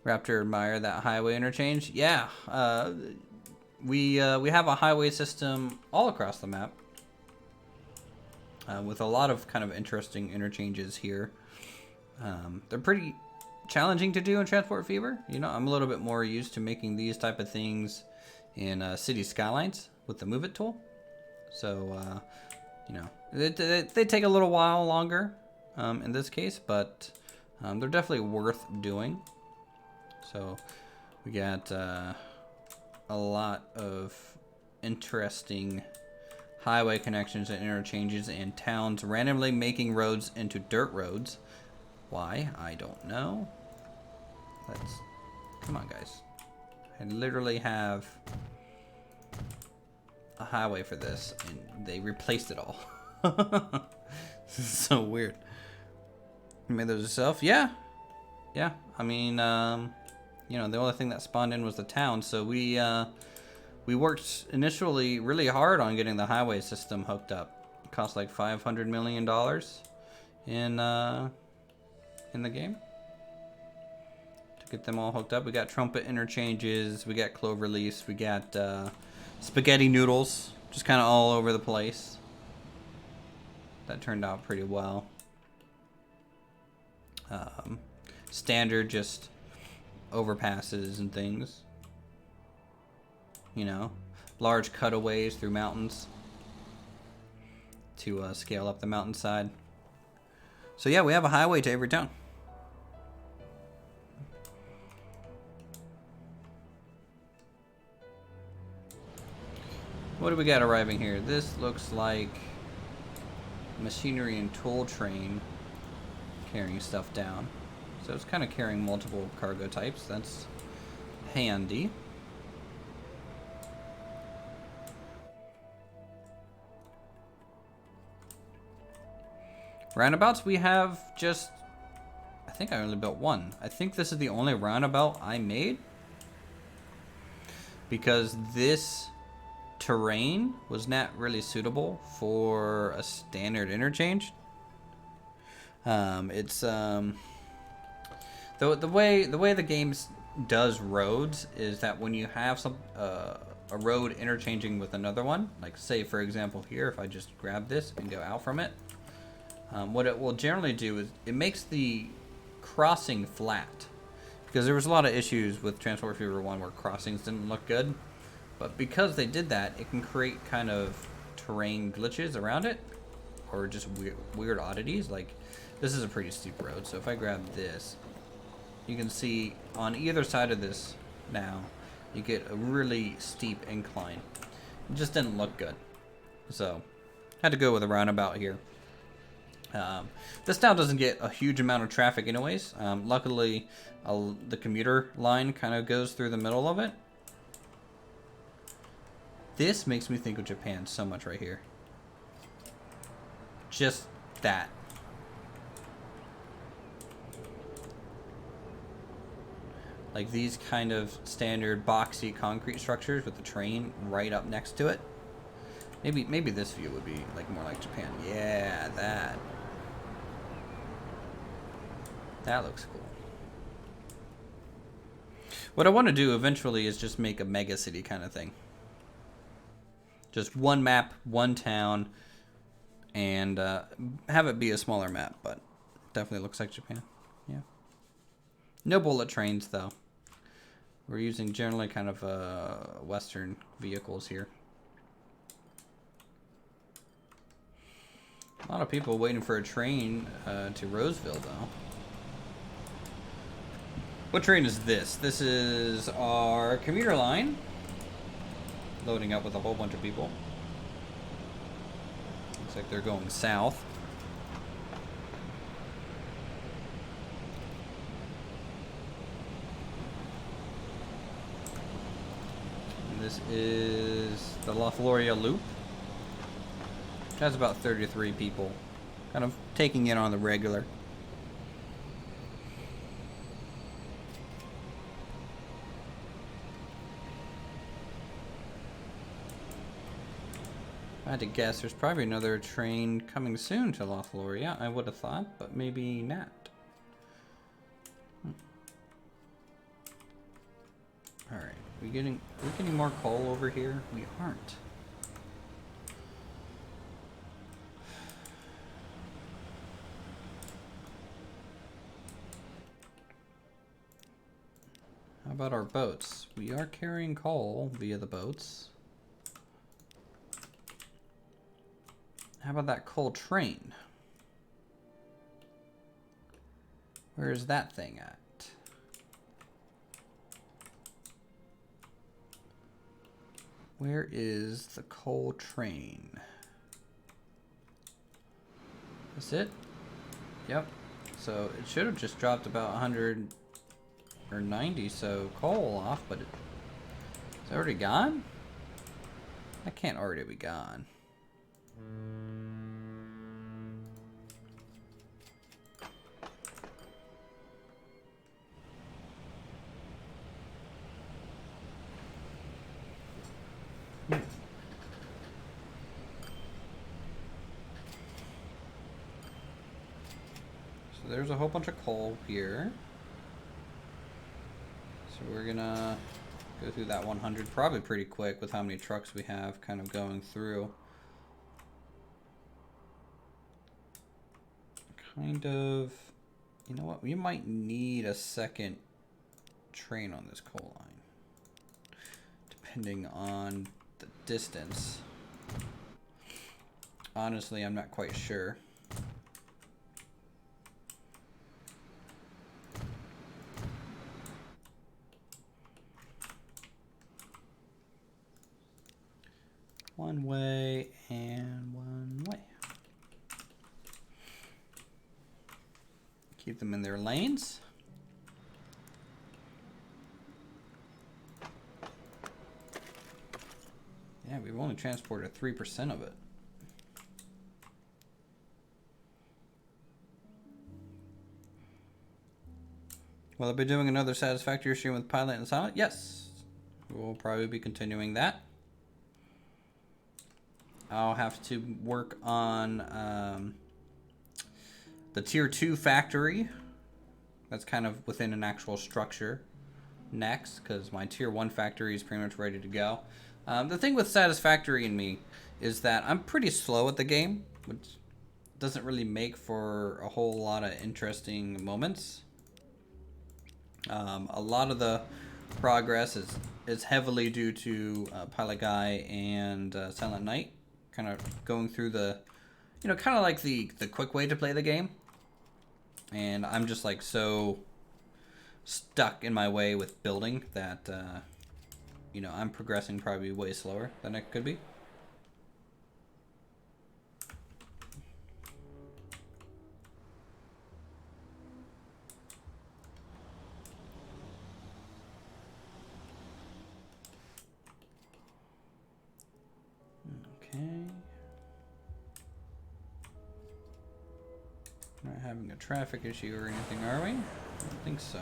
Raptor admire that highway interchange. Yeah, we have a highway system all across the map with a lot of kind of interesting interchanges here. They're pretty challenging to do in Transport Fever. You know, I'm a little bit more used to making these type of things in City Skylines with the Move It tool. So, you know, they take a little while longer in this case, but they're definitely worth doing. So we got a lot of interesting highway connections and interchanges and towns randomly making roads into dirt roads. Why? I don't know. Come on, guys. I literally have a highway for this and they replaced it all. This is so weird. You made those yourself? Yeah. Yeah. I mean, you know, the only thing that spawned in was the town, so we worked initially really hard on getting the highway system hooked up. It cost like $500 million in the game to get them all hooked up. We got trumpet interchanges, we got cloverleafs, we got spaghetti noodles, just kind of all over the place. That turned out pretty well. Standard just overpasses and things. You know, large cutaways through mountains to scale up the mountainside. So yeah, we have a highway to every town. What do we got arriving here? This looks like machinery and tool train carrying stuff down. So it's kind of carrying multiple cargo types. That's handy. Roundabouts, we have just, I think I only built one. I think this is the only roundabout I made, because this terrain was not really suitable for a standard interchange. It's the way the game does roads is that when you have a road interchanging with another one, like say for example here, if I just grab this and go out from it, what it will generally do is it makes the crossing flat, because there was a lot of issues with Transport Fever 1 where crossings didn't look good. But because they did that, it can create kind of terrain glitches around it, or just weird oddities. Like, this is a pretty steep road, so if I grab this, you can see on either side of this now, you get a really steep incline. It just didn't look good. So, had to go with a roundabout here. This town doesn't get a huge amount of traffic anyways. Luckily, the commuter line kind of goes through the middle of it. This makes me think of Japan so much right here. Just that. Like these kind of standard boxy concrete structures with the train right up next to it. Maybe this view would be like more like Japan. Yeah, that. That looks cool. What I want to do eventually is just make a mega city kind of thing. Just one map, one town, and have it be a smaller map, but definitely looks like Japan. Yeah. No bullet trains, though. We're using generally kind of Western vehicles here. A lot of people waiting for a train to Roseville, though. What train is this? This is our commuter line. Loading up with a whole bunch of people. Looks like they're going south. And this is the La Floria Loop. It has about 33 people. Kind of taking it on the regular. I had to guess there's probably another train coming soon to La Floria, I would have thought, but maybe not. Alright, are we getting more coal over here? We aren't. How about our boats? We are carrying coal via the boats. How about that coal train? Where is that thing at? Where is the coal train? That's it? Yep. So it should have just dropped about 100 or 90 so coal off, but it's already gone? That can't already be gone. So there's a whole bunch of coal here. So we're gonna go through that 100 probably pretty quick with how many trucks we have kind of going through. Kind of, you know what? We might need a second train on this coal line, depending on the distance. Honestly, I'm not quite sure. One way and one way. Keep them in their lanes. Yeah, we've only transported 3% of it. Will I be doing another Satisfactory stream with Pilot and Silent? Yes. We'll probably be continuing that. I'll have to work on the tier 2 factory. That's kind of within an actual structure next, because my tier 1 factory is pretty much ready to go. The thing with Satisfactory and me is that I'm pretty slow at the game, which doesn't really make for a whole lot of interesting moments. A lot of the progress is heavily due to Pilot Guy and Silent Knight, kind of going through the, you know, kind of like the quick way to play the game. And I'm just like so stuck in my way with building that, you know, I'm progressing probably way slower than it could be. Okay. Not having a traffic issue or anything, are we? I don't think so.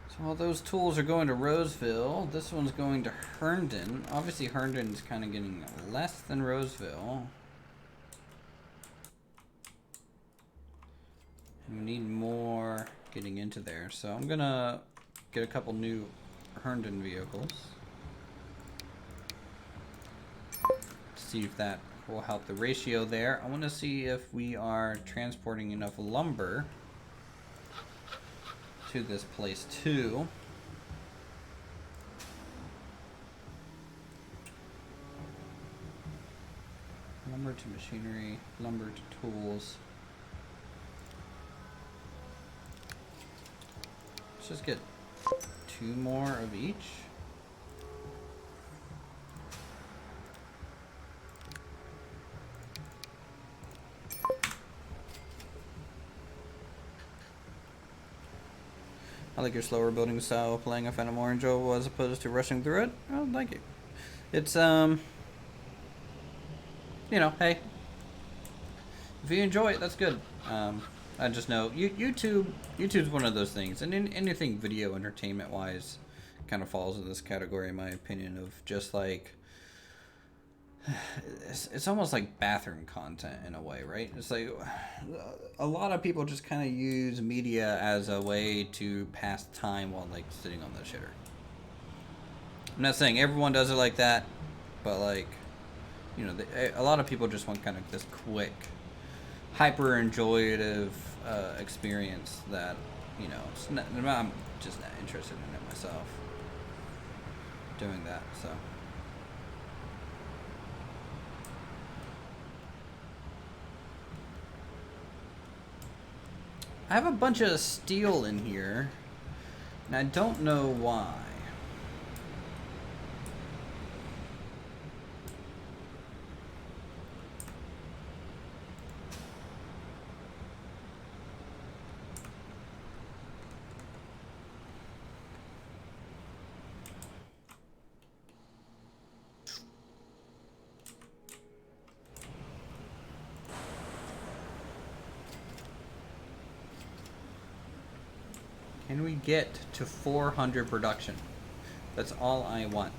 So all those tools are going to Roseville. This one's going to Herndon. Obviously Herndon's kind of getting less than Roseville. And we need more getting into there. So I'm gonna get a couple new Herndon vehicles. See if that will help the ratio there. I want to see if we are transporting enough lumber to this place too. Lumber to machinery, lumber to tools. Let's just get 2 more of each. I like your slower building style, playing a Phantom more enjoyable as opposed to rushing through it. I like it. It's, you know, hey, if you enjoy it, that's good. I just know YouTube's one of those things, and anything video entertainment wise kind of falls in this category, in my opinion, of just like, it's almost like bathroom content in a way, right? It's like a lot of people just kind of use media as a way to pass time while like sitting on the shitter. I'm not saying everyone does it like that, but like, you know, a lot of people just want kind of this quick, hyper enjoyative experience that, you know, I'm just not interested in it myself, doing that. So I have a bunch of steel in here, and I don't know why. Can we get to 400 production? That's all I want.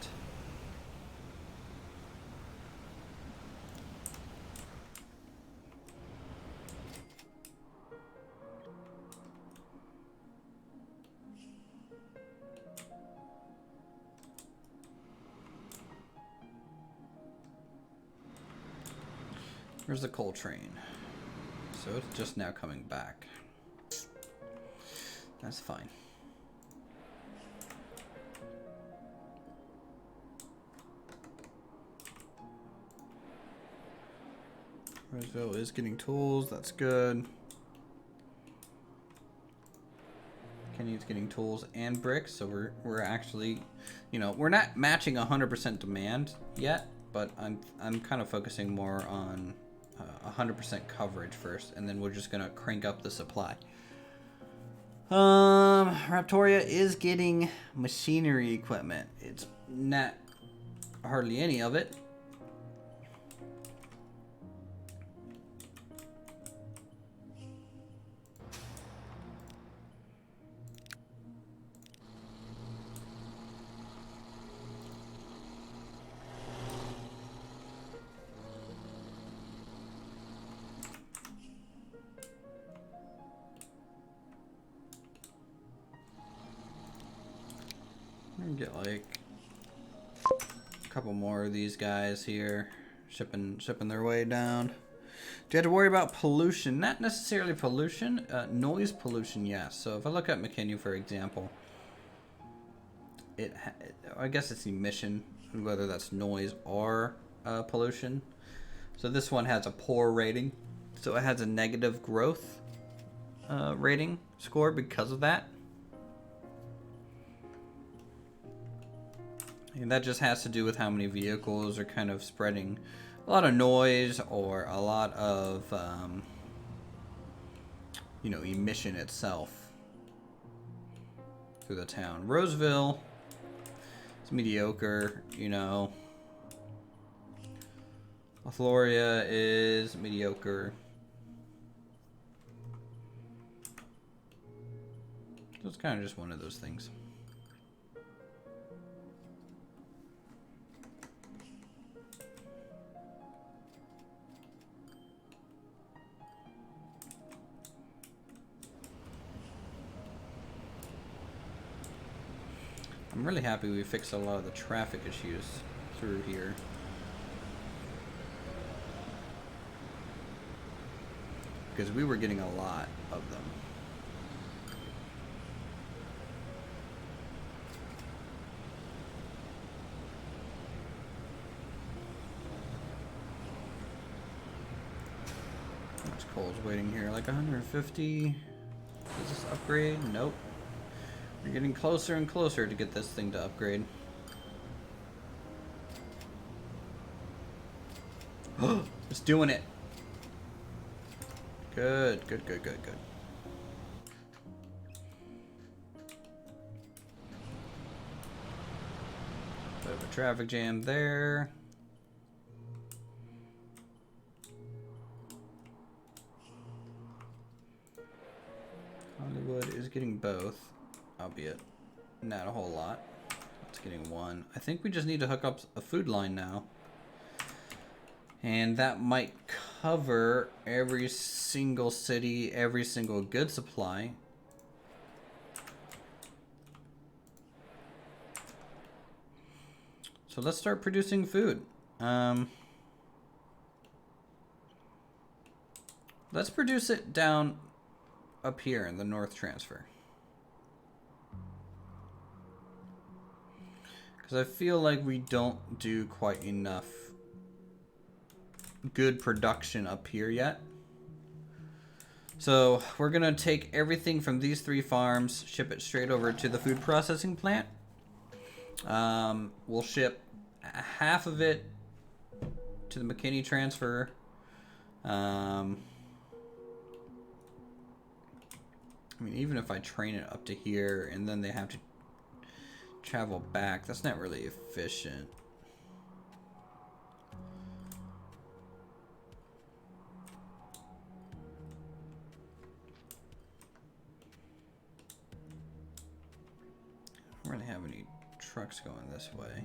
Where's the coal train? So it's just now coming back. That's fine. Roseville is getting tools. That's good. Kenny's getting tools and bricks, so we're actually, you know, we're not matching 100% demand yet, but I'm kind of focusing more on 100% coverage first, and then we're just gonna crank up the supply. Raptoria is getting machinery equipment. It's not hardly any of it. Get like a couple more of these guys here shipping their way down. Do you have to worry about pollution? Not necessarily pollution, noise pollution, yes. So if I look at McKinney, for example, I guess it's emission, whether that's noise or pollution. So this one has a poor rating, so it has a negative growth rating score because of that. And that just has to do with how many vehicles are kind of spreading a lot of noise or a lot of, you know, emission itself through the town. Roseville is mediocre, you know. Floria is mediocre. So it's kind of just one of those things. I'm really happy we fixed a lot of the traffic issues through here. Because we were getting a lot of them. There's coal's waiting here, like 150. Does this upgrade? Nope. We're getting closer and closer to get this thing to upgrade. It's doing it. Good, good, good, good, good. Bit of a traffic jam there. Hollywood is getting both, albeit not a whole lot. It's getting one. I think we just need to hook up a food line now. And that might cover every single city, every single good supply. So let's start producing food. Let's produce it down up here in the North Transfer. Because I feel like we don't do quite enough good production up here yet. So we're gonna take everything from these 3 farms, ship it straight over to the food processing plant. We'll ship half of it to the McKinney transfer. I mean, even if I train it up to here and then they have to travel back, that's not really efficient. truck's going this way.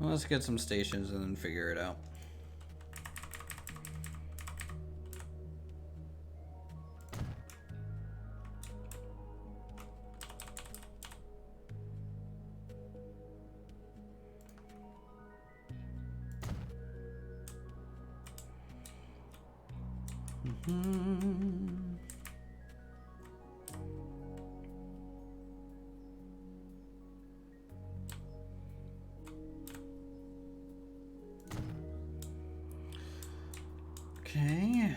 Well, let's get some stations and then figure it out. Okay,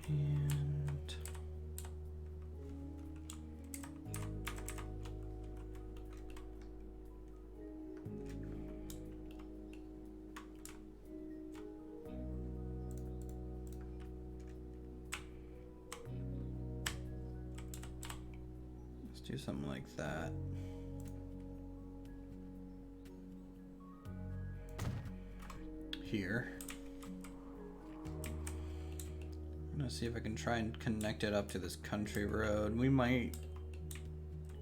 and let's do something like that. Here. I'm gonna see if I can try and connect it up to this country road. We might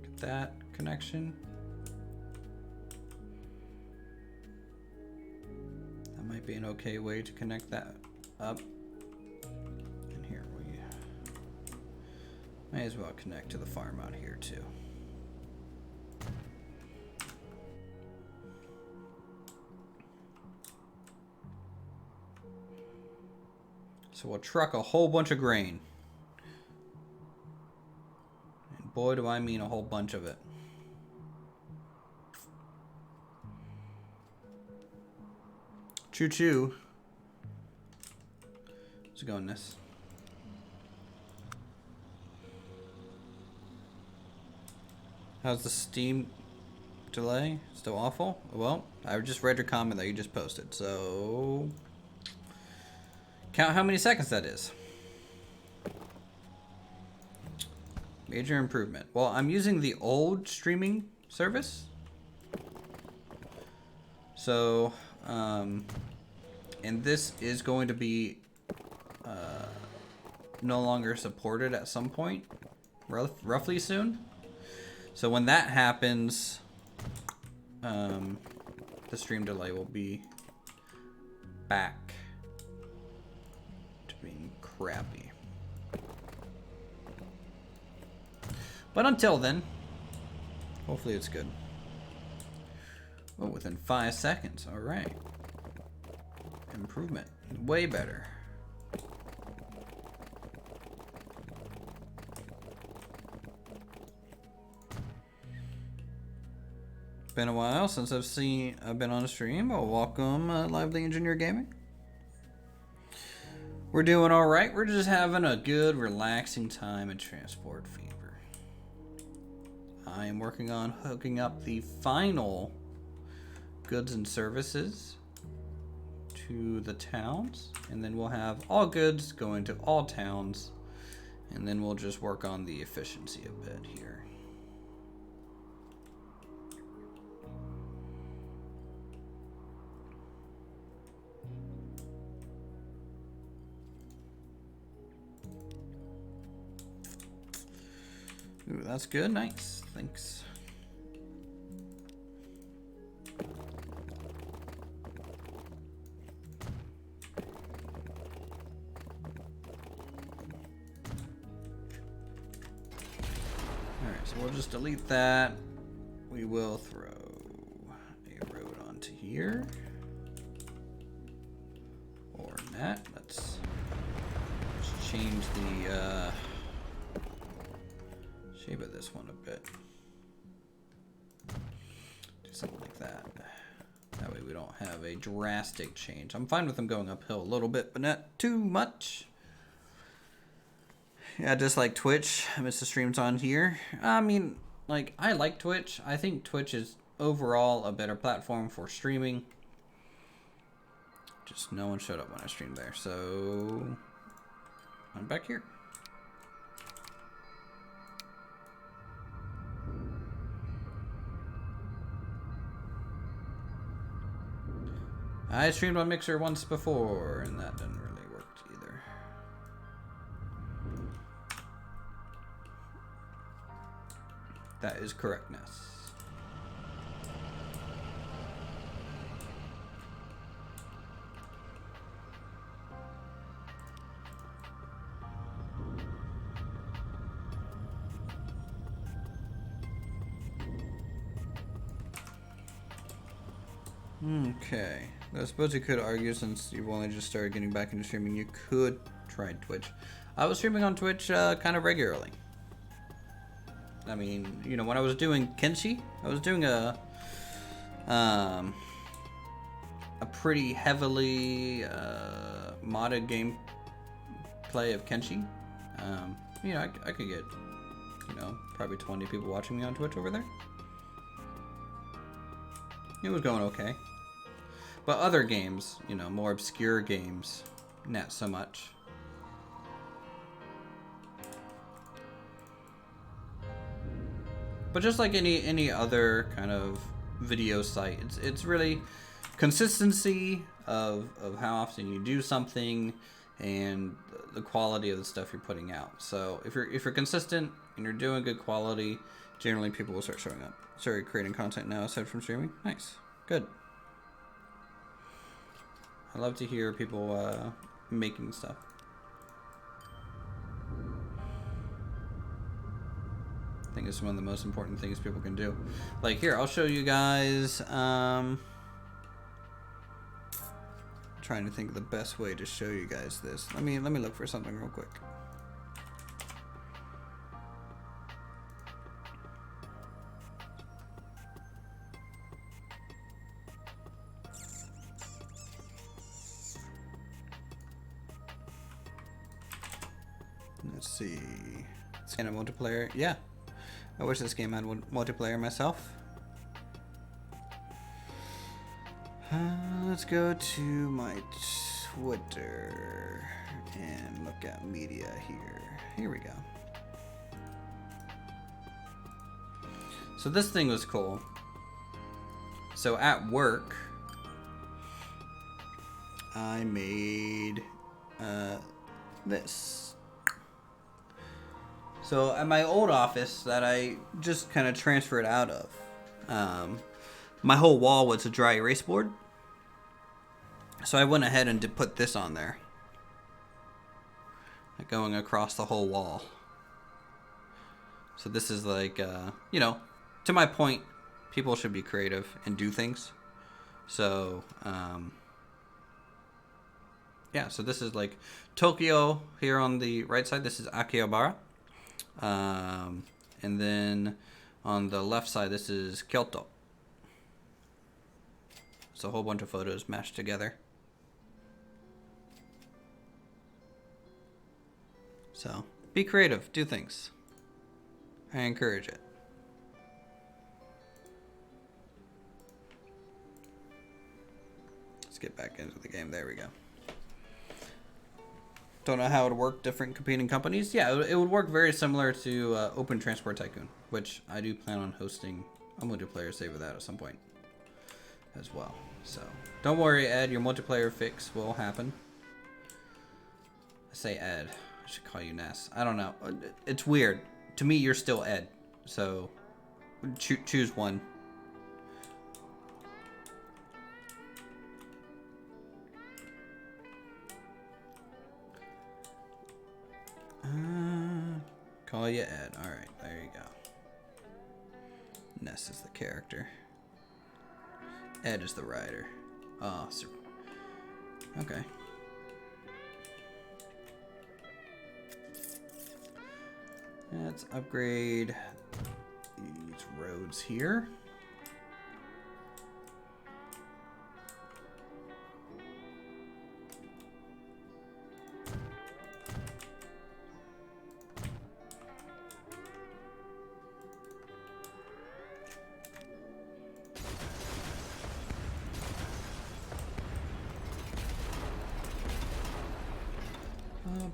get that connection. That might be an okay way to connect that up. And here we may as well connect to the farm out here too. So we'll truck a whole bunch of grain. And boy, do I mean a whole bunch of it. Choo-choo. Let's go in this. How's the Steam delay? Still awful? Well, I just read your comment that you just posted, so... count how many seconds that is. Major improvement. Well, I'm using the old streaming service. So, and this is going to be no longer supported at some point, roughly soon. So when that happens, the stream delay will be back being crappy. But until then, hopefully it's good. Oh, within 5 seconds. All right. Improvement. Way better. Been a while since I've been on a stream. Well, welcome, Lively Engineer Gaming. We're doing all right. We're just having a good, relaxing time at Transport Fever. I am working on hooking up the final goods and services to the towns, and then we'll have all goods going to all towns, and then we'll just work on the efficiency a bit here. Ooh, that's good. Nice. Thanks. Alright, so we'll just delete that. We will throw a road onto here. Or that. Let's change the shape of this one a bit. Do something like that. That way we don't have a drastic change. I'm fine with them going uphill a little bit, but not too much. Yeah, just like Twitch, I miss the streams on here. I mean, like, I like Twitch. I think Twitch is overall a better platform for streaming. Just no one showed up when I streamed there, so I'm back here. I streamed on Mixer once before, and that didn't really work either. That is correctness. Okay. I suppose you could argue, since you've only just started getting back into streaming, you could try Twitch. I was streaming on Twitch kind of regularly. I mean, you know, when I was doing Kenshi, I was doing a pretty heavily modded gameplay of Kenshi. You know, I could get, you know, probably 20 people watching me on Twitch over there. It was going okay. But other games, you know, more obscure games, not so much. But just like any other kind of video site, it's really consistency of how often you do something and the quality of the stuff you're putting out. So if you're consistent and you're doing good quality, generally people will start showing up. Started creating content now aside from streaming. Nice. Good. I love to hear people making stuff. I think it's one of the most important things people can do. Like here, I'll show you guys. Trying to think of the best way to show you guys this. Let me look for something real quick. Let's see. It's kind of multiplayer. Yeah. I wish this game had multiplayer myself. Let's go to my Twitter and look at media here. Here we go. So this thing was cool. So at work, I made this. So at my old office that I just kind of transferred out of, my whole wall was a dry erase board. So I went ahead and put this on there, like going across the whole wall. So this is like, you know, to my point, people should be creative and do things. So, yeah, so this is like Tokyo here on the right side. This is Akihabara. And then on the left side, this is Kyoto. It's a whole bunch of photos mashed together. So, be creative, do things. I encourage it. Let's get back into the game. There we go. Don't know how it would work, different competing companies. Yeah, it would work very similar to Open Transport Tycoon, which I do plan on hosting a multiplayer save of that at some point as well. So, don't worry, Ed, your multiplayer fix will happen. I say Ed. I should call you Ness. I don't know. It's weird. To me, you're still Ed. So, choose one. Call you Ed. Alright, there you go. Ness is the character. Ed is the rider. Oh, okay. Let's upgrade these roads here.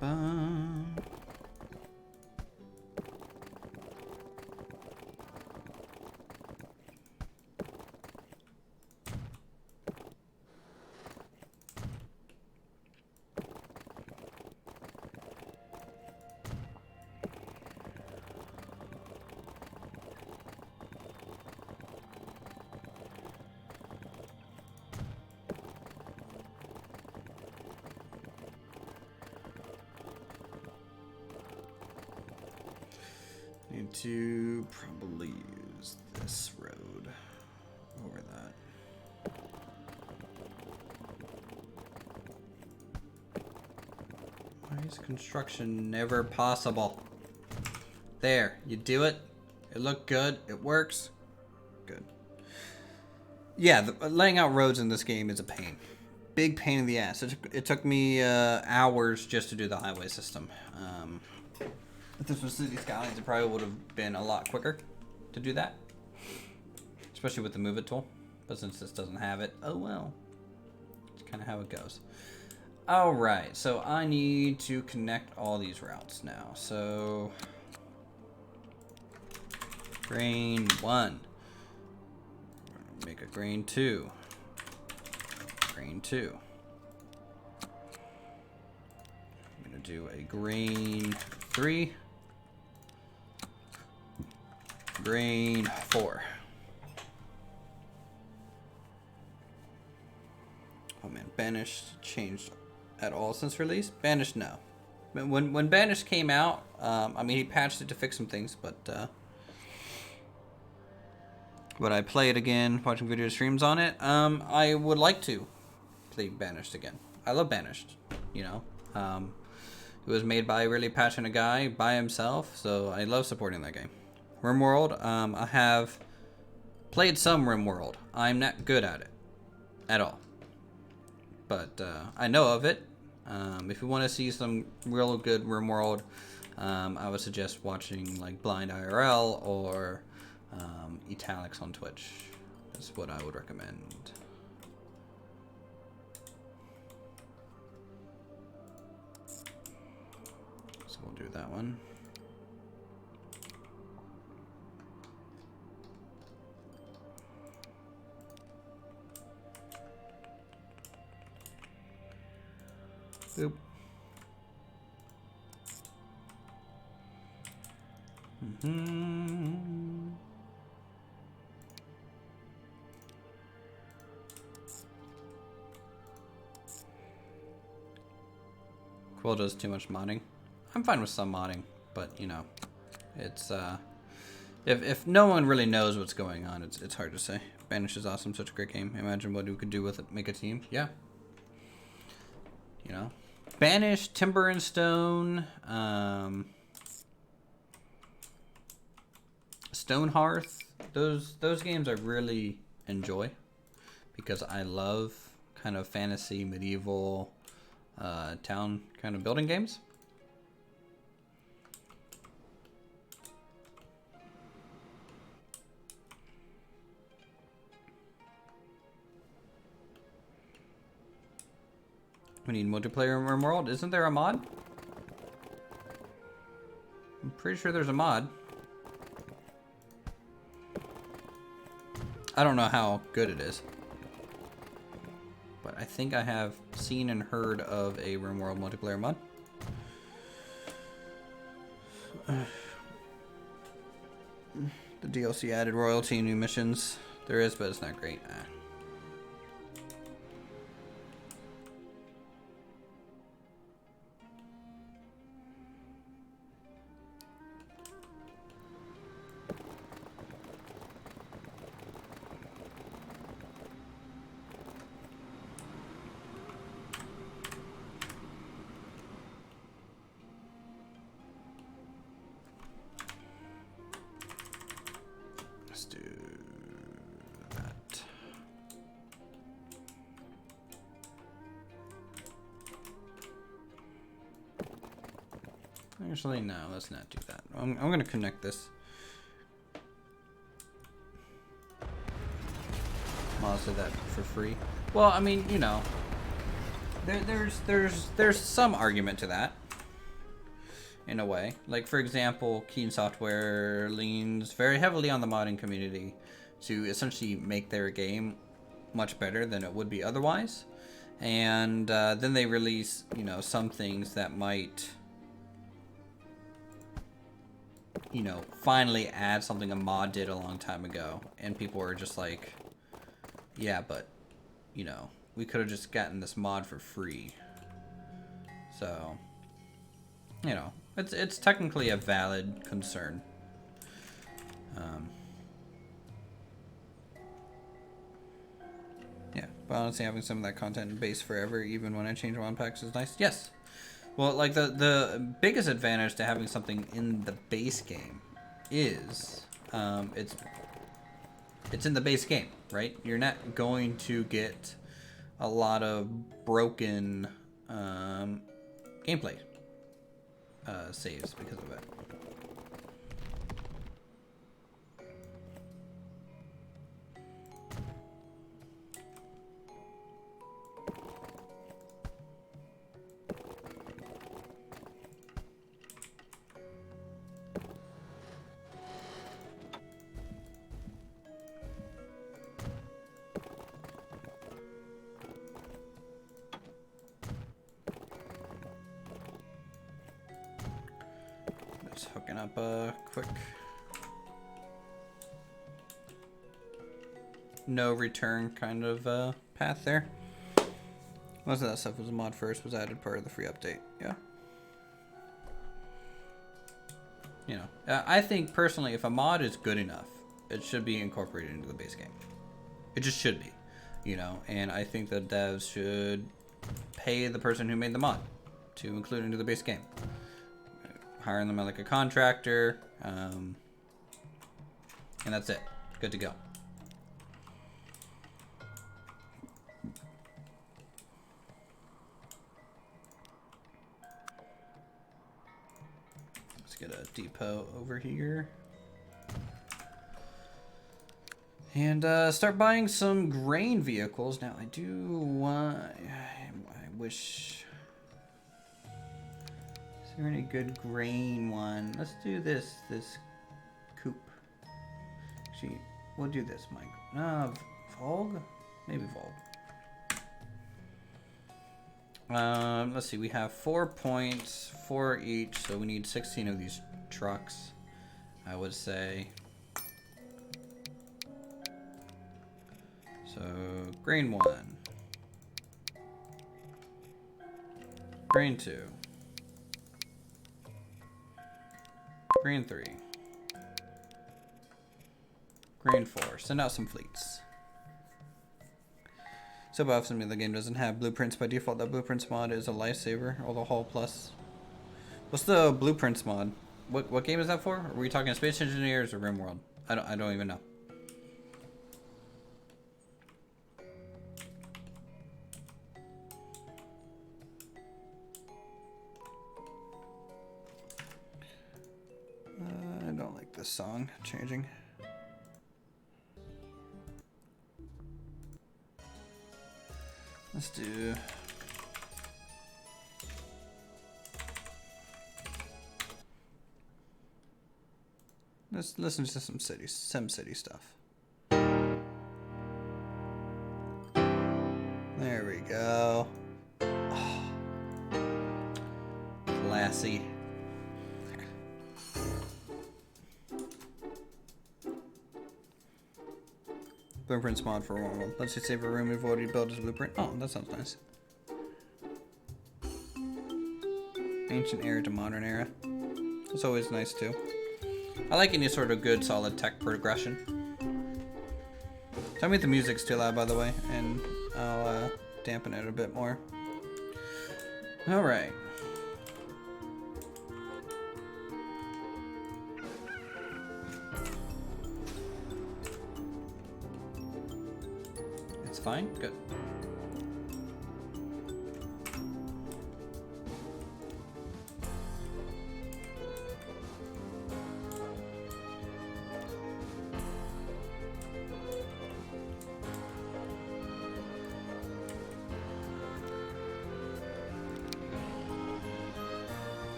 Ba-ba. Need to probably use this road over that. Why is construction never possible? There, you do it. It looked good. It works. Good. Yeah, laying out roads in this game is a pain. Big pain in the ass. It took me hours just to do the highway system. If this was City Skylines, it probably would have been a lot quicker to do that. Especially with the Move It tool. But since this doesn't have it, oh well. It's kind of how it goes. Alright, so I need to connect all these routes now. So, grain 1. Make a grain 2. Grain 2. I'm going to do a grain 3. Grain 4. Oh man, Banished changed at all since release? Banished, no. When Banished came out, I mean, he patched it to fix some things, but would I play it again, watching video streams on it? I would like to play Banished again. I love Banished, you know. It was made by a really passionate guy by himself, so I love supporting that game. RimWorld, I have played some RimWorld. I'm not good at it at all, but I know of it. If you want to see some real good RimWorld, I would suggest watching like Blind IRL or Italics on Twitch. That's what I would recommend. So we'll do that one. Boop. Quill does too much modding. I'm fine with some modding, but you know, it's if no one really knows what's going on, it's hard to say. Banish is awesome, such a great game. Imagine what we could do with it. Make a team, yeah. You know, Banish, Timber and Stone, Stone Hearth. Those games I really enjoy because I love kind of fantasy, medieval, town kind of building games. We need multiplayer in RimWorld. Isn't there a mod? I'm pretty sure there's a mod. I don't know how good it is, but I think I have seen and heard of a RimWorld multiplayer mod. The DLC added royalty and new missions. There is, but it's not great. Let's do that. Actually, no, let's not do that. I'm going to connect this. I'll say that for free. Well, I mean, you know, there's some argument to that. in a way. Like, for example, Keen Software leans very heavily on the modding community to essentially make their game much better than it would be otherwise. And then they release, you know, some things that might, you know, finally add something a mod did a long time ago. And people were just like, yeah, but, you know, we could have just gotten this mod for free. So, you know, it's technically a valid concern. Yeah, but honestly, having some of that content base forever, even when I change mod packs, is nice. Yes. Well, like the biggest advantage to having something in the base game is it's in the base game, right? You're not going to get a lot of broken gameplay saves because of it. Just hooking up a quick no return kind of path there. Most of that stuff was a mod first, was added part of the free update. Yeah. You know, I think personally, if a mod is good enough, it should be incorporated into the base game. It just should be, you know. And I think that devs should pay the person who made the mod to include it into the base game. Hiring them like a contractor, and that's it. Good to go. Let's get a depot over here. And start buying some grain vehicles. Now, I do want... I wish... Is there any good grain one? Let's do this coupe. Actually, we'll do this, Mike. Volg? Maybe Volg. Let's see, we have 4 points, 4 each, so we need 16 of these trucks, I would say. So, grain 1. Grain 2. Grain 3. Grain 4. Send out some fleets. So often the game doesn't have blueprints by default. That blueprints mod is a lifesaver, or the Hull Plus. What's the blueprints mod? What game is that for? Are we talking Space Engineers or RimWorld? I don't even know. I don't like this song changing. Let's do... Let's listen to some SimCity stuff. There we go. Oh. Classy. Blueprints mod for World. Let's just save a room we've already built as blueprint. Oh, that sounds nice. Ancient era to modern era. It's always nice too. I like any sort of good, solid tech progression. Tell me if the music's too loud, by the way, and I'll dampen it a bit more. All right. It's fine. Good.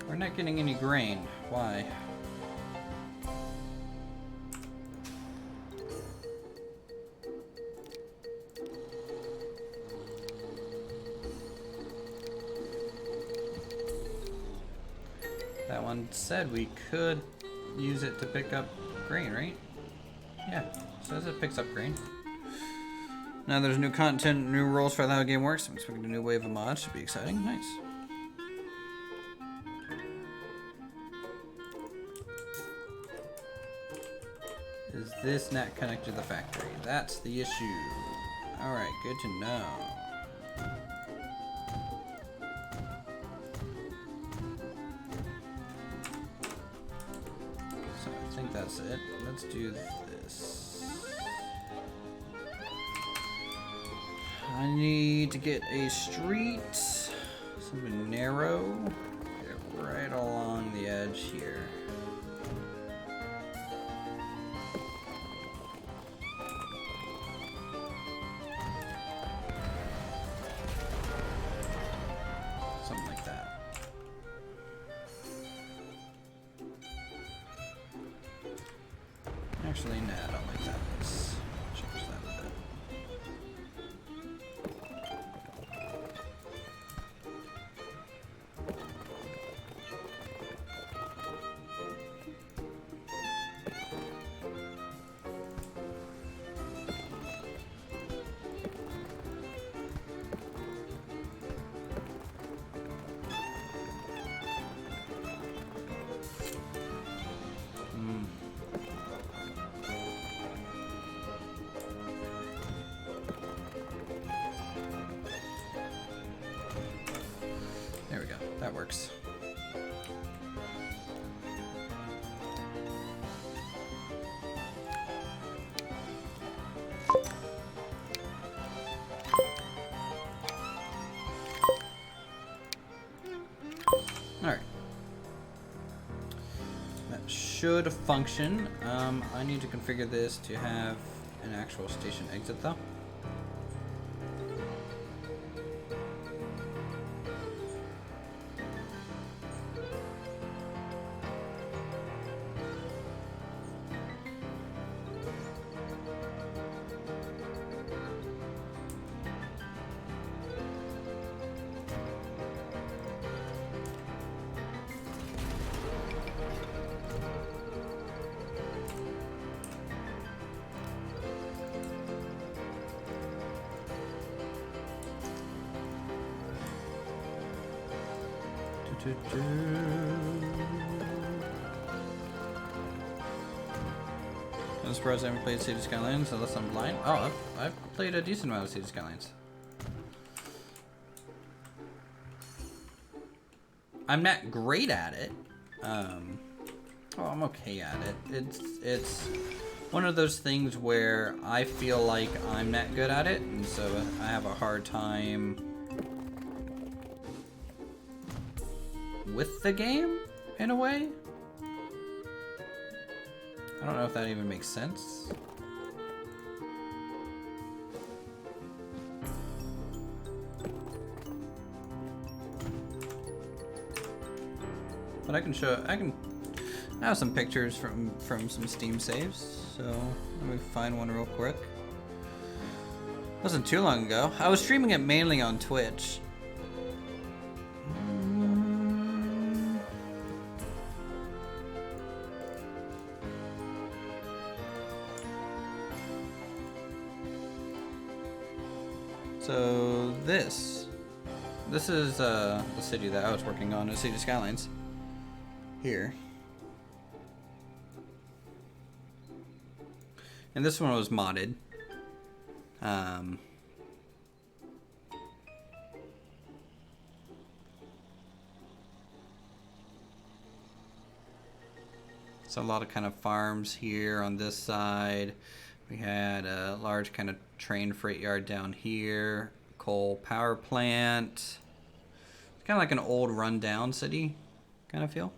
We're not getting any grain. Why? That one said we could use it to pick up grain, right? Yeah, says it picks up grain. Now there's new content, new rules for how the game works. I'm expecting a new wave of mods. Should be exciting. Nice. Is this not connected to the factory? That's the issue. Alright, good to know. So I think that's it. Let's do this. I need to get a street, something narrow, get right along the edge here. Something like that. Actually, nah, I don't like that. Let's change that a bit. There we go. That works. Alright. That should function. I need to configure this to have an actual station exit though. I'm surprised I haven't played City Skylines unless I'm blind. Oh, I've played a decent amount of City Skylines. I'm not great at it. I'm okay at it. It's one of those things where I feel like I'm not good at it, and so I have a hard time with the game, in a way. I don't know if that even makes sense. But I have some pictures from some Steam saves, so let me find one real quick. Wasn't too long ago. I was streaming it mainly on Twitch. So this is the city that I was working on, the City Skylines. Here. And this one was modded. So a lot of kind of farms here on this side. We had a large kind of train freight yard down here, coal power plant. It's kind of like an old rundown city kind of feel.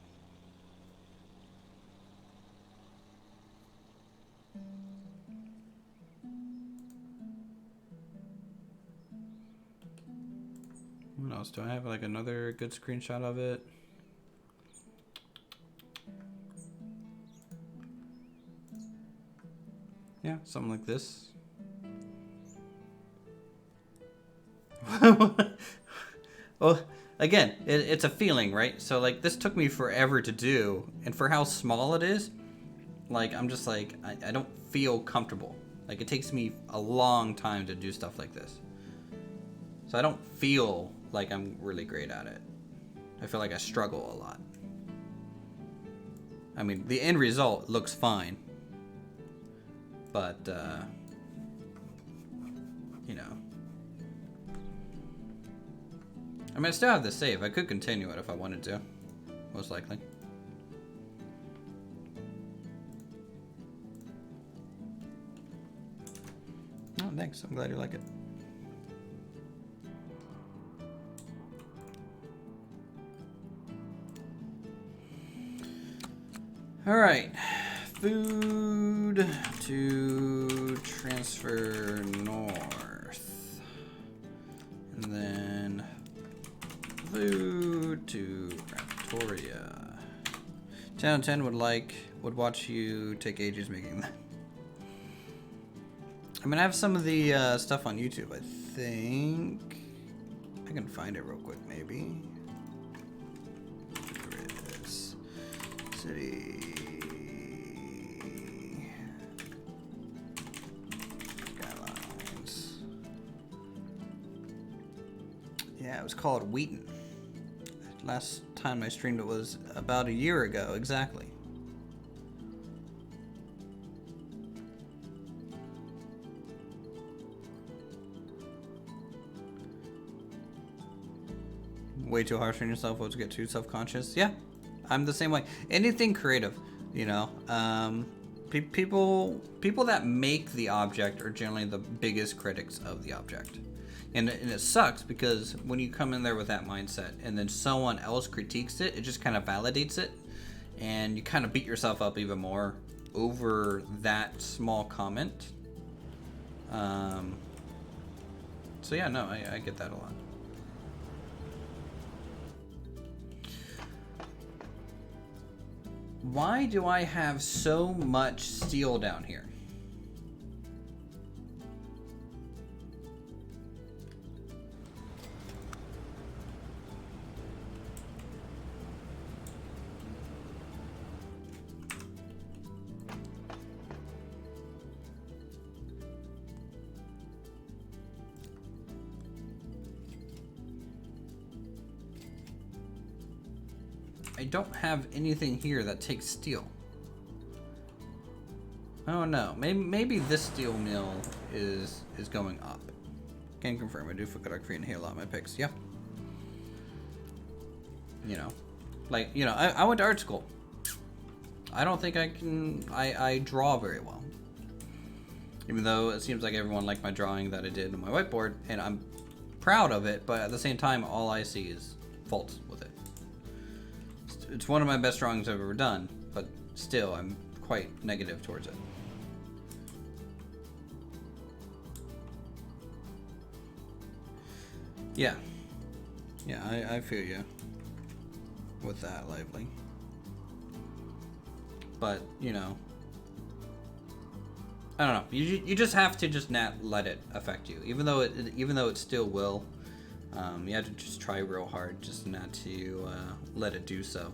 What else? Do I have like another good screenshot of it? Yeah, something like this. Well, again, it's a feeling, right? So like this took me forever to do, and for how small it is, like I'm just like I don't feel comfortable. Like it takes me a long time to do stuff like this. So I don't feel like I'm really great at it. I feel like I struggle a lot. I mean, the end result looks fine. But, you know. I mean, I still have the save. I could continue it if I wanted to. Most likely. Oh, thanks. I'm glad you like it. All right. Food to transfer north. And then food to Raptoria. 10 out of 10 would watch you take ages making that. I mean, I have some of the stuff on YouTube. I think I can find it real quick, maybe. There it is. City. Skylines. Yeah, it was called Wheaton. Last time I streamed it was about a year ago, exactly. Way too harsh on yourself, will get too self-conscious. Yeah, I'm the same way. Anything creative, you know. People that make the object are generally the biggest critics of the object. And it sucks because when you come in there with that mindset and then someone else critiques it, it just kind of validates it. And you kind of beat yourself up even more over that small comment. So yeah, no, I get that a lot. Why do I have so much steel down here? I don't have anything here that takes steel. Oh no, maybe this steel mill is going up. Can confirm I do photography and hear a lot of my picks. Yeah. You know, like, you know, I went to art school. I don't think I draw very well. Even though it seems like everyone liked my drawing that I did on my whiteboard, and I'm proud of it, but at the same time, all I see is faults with it. It's one of my best drawings I've ever done, but still, I'm quite negative towards it. Yeah. Yeah, I feel you with that, Lively. But, you know, I don't know. You just have to just not let it affect you, even though it still will. You have to just try real hard just not to let it do so.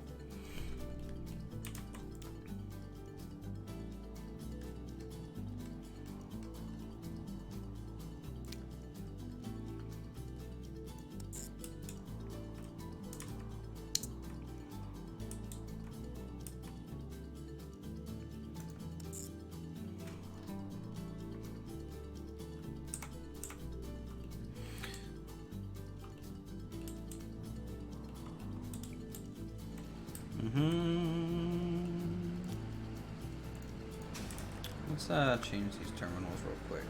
Let's change these terminals real quick.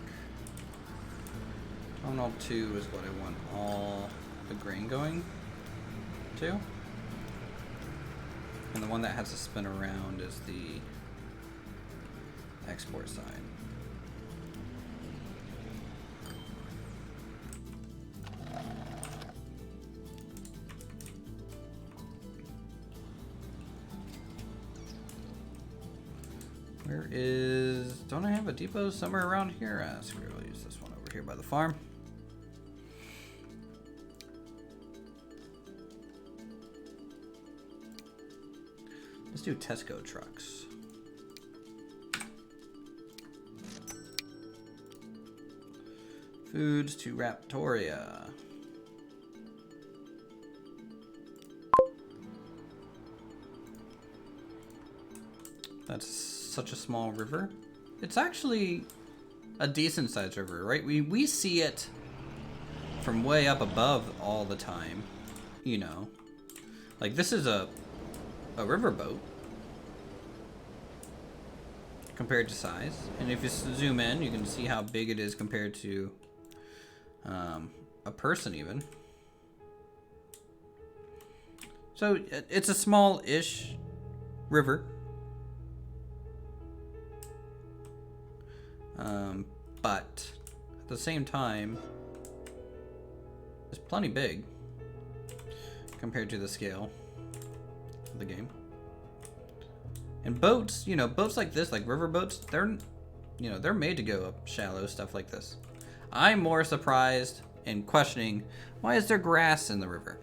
Terminal 2 is what I want all the grain going to. And the one that has to spin around is the export side. is... Don't I have a depot somewhere around here? Screw it, I'll use this one over here by the farm. Let's do Tesco trucks. Foods to Raptoria. That's such a small river. It's actually a decent sized river, right? We see it from way up above all the time, you know. Like this is a riverboat compared to size. And if you zoom in, you can see how big it is compared to a person even. So it's a small-ish river. But at the same time, it's plenty big compared to the scale of the game. And boats, you know, boats like this, like river boats, they're made to go up shallow, stuff like this. I'm more surprised and questioning, why is there grass in the river?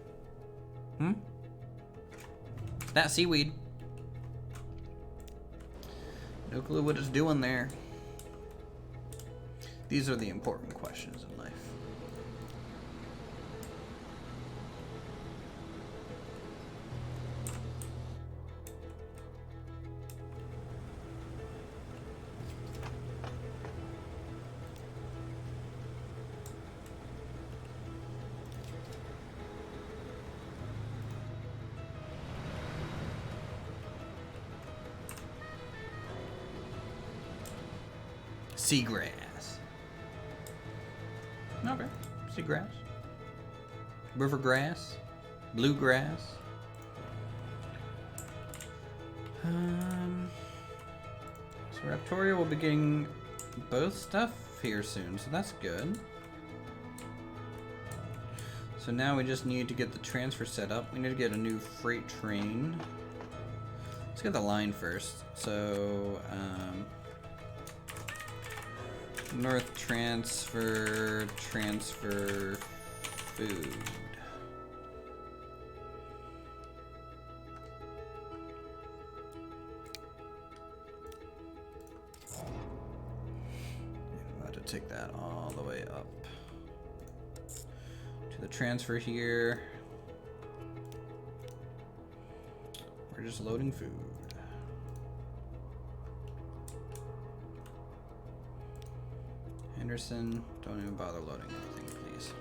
That seaweed. No clue what it's doing there. These are the important questions in life. Seagrass. Okay, seagrass. Rivergrass. Bluegrass. So Raptoria will be getting both stuff here soon, so that's good. So now we just need to get the transfer set up. We need to get a new freight train. Let's get the line first. So, North transfer food. I'm about to take that all the way up to the transfer here. We're just loading food. Henderson, don't even bother loading anything, please.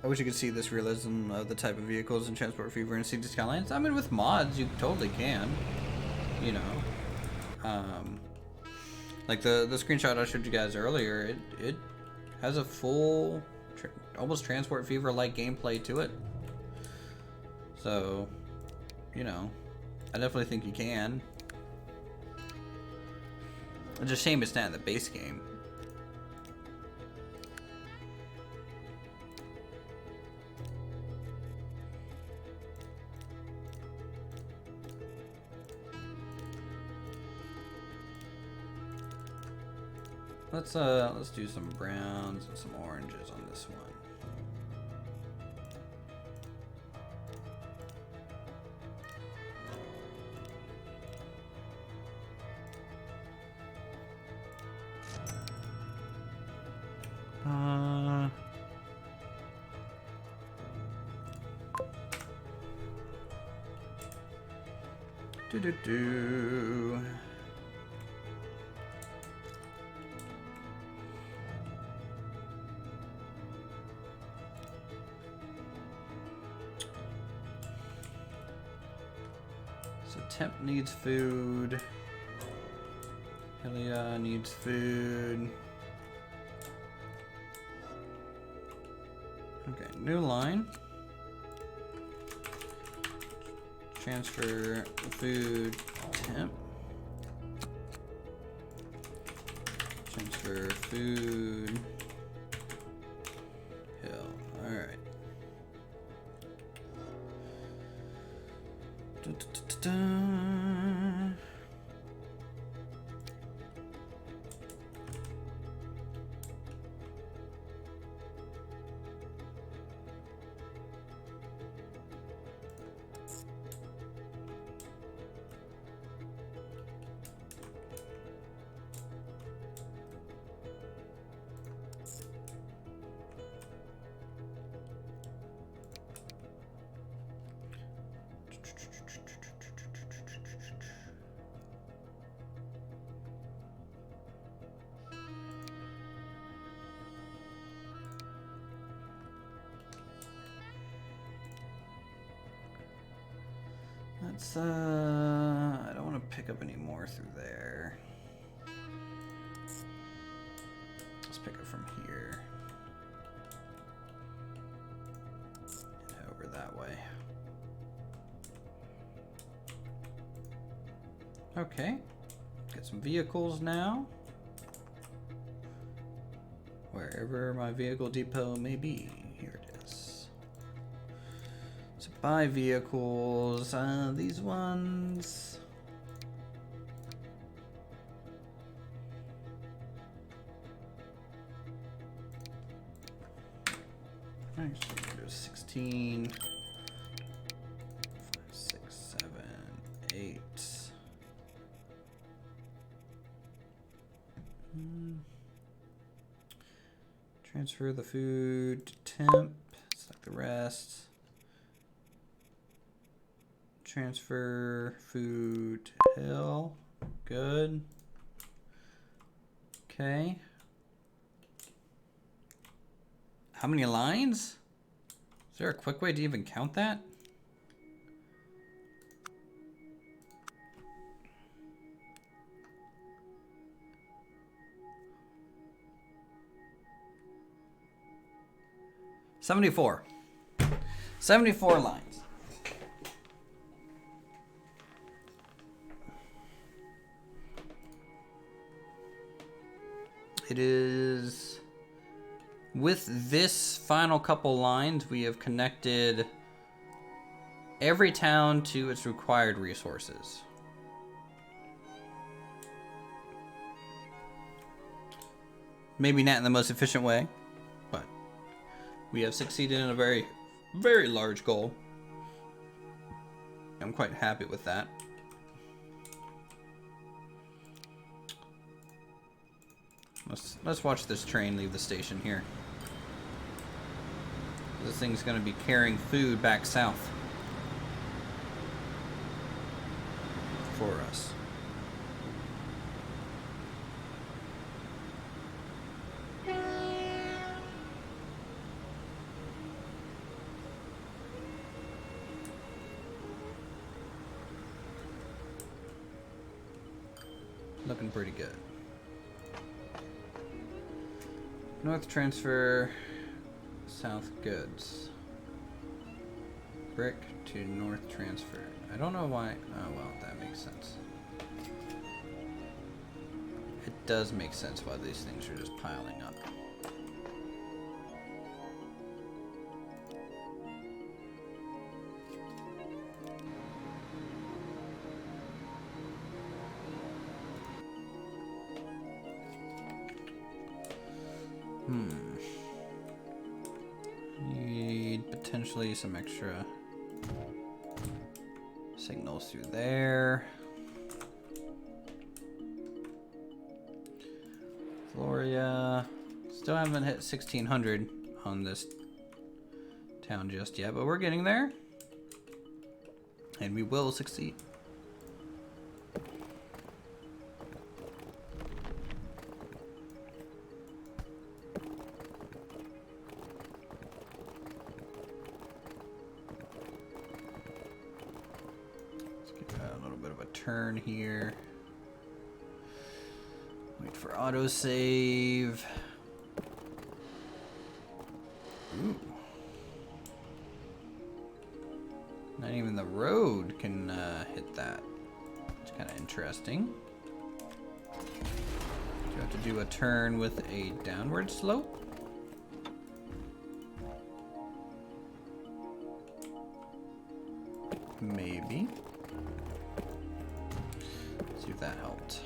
I wish you could see this realism of the type of vehicles in Transport Fever and City Skylines. I mean, with mods, you totally can. You know. Like the screenshot I showed you guys earlier, it has a full, almost Transport Fever-like gameplay to it. So, you know, I definitely think you can. It's a shame it's not in the base game. Let's do some browns and some oranges on this one. So Temp needs food. Helia needs food. Okay, new line. Transfer food temp. Transfer food hill. Alright. Dun, dun, dun, dun. Let's, I don't want to pick up any more through there. Let's pick up from here. And over that way. Okay. Get some vehicles now. Wherever my vehicle depot may be. Here it is. So buy vehicles. These ones. Actually, there's 16. 5, 6, 7, 8. Transfer the food to temp. Select the rest. Transfer food to hill. Good. Okay. How many lines? Is there a quick way to even count that? $74 lines. It is, with this final couple lines, we have connected every town to its required resources. Maybe not in the most efficient way, but we have succeeded in a very, very large goal. I'm quite happy with that. Let's watch this train leave the station here. This thing's going to be carrying food back south for us. Looking pretty good. North transfer, south goods. Brick to north transfer. I don't know why. Oh, well, that makes sense. It does make sense why these things are just piling up. Need potentially some extra signals through there. Gloria. Still haven't hit 1600 on this town just yet, but we're getting there. And we will succeed. Turn here. Wait for autosave. Ooh. Not even the road can hit that. It's kind of interesting. Do you have to do a turn with a downward slope? Maybe. See if that helped.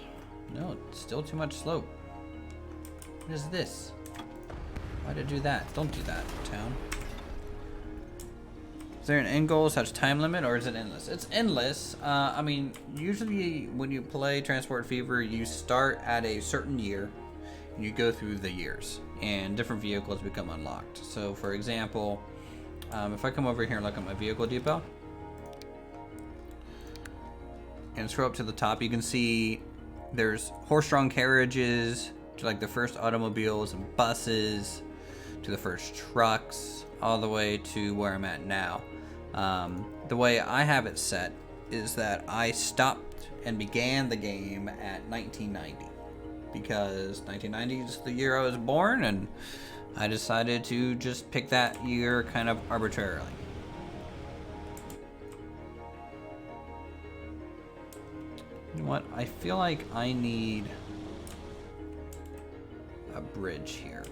No, it's still too much slope. What is this? Why'd it do that? Don't do that, town. Is there an end goal such time limit, or is it endless? It's endless. I mean, usually when you play Transport Fever, you start at a certain year, and you go through the years, and different vehicles become unlocked. So, for example, if I come over here and look at my vehicle depot, and scroll up to the top, you can see there's horse-drawn carriages to like the first automobiles and buses, to the first trucks, all the way to where I'm at now. The way I have it set is that I stopped and began the game at 1990 because 1990 is the year I was born, and I decided to just pick that year kind of arbitrarily. You know what? I feel like I need a bridge here.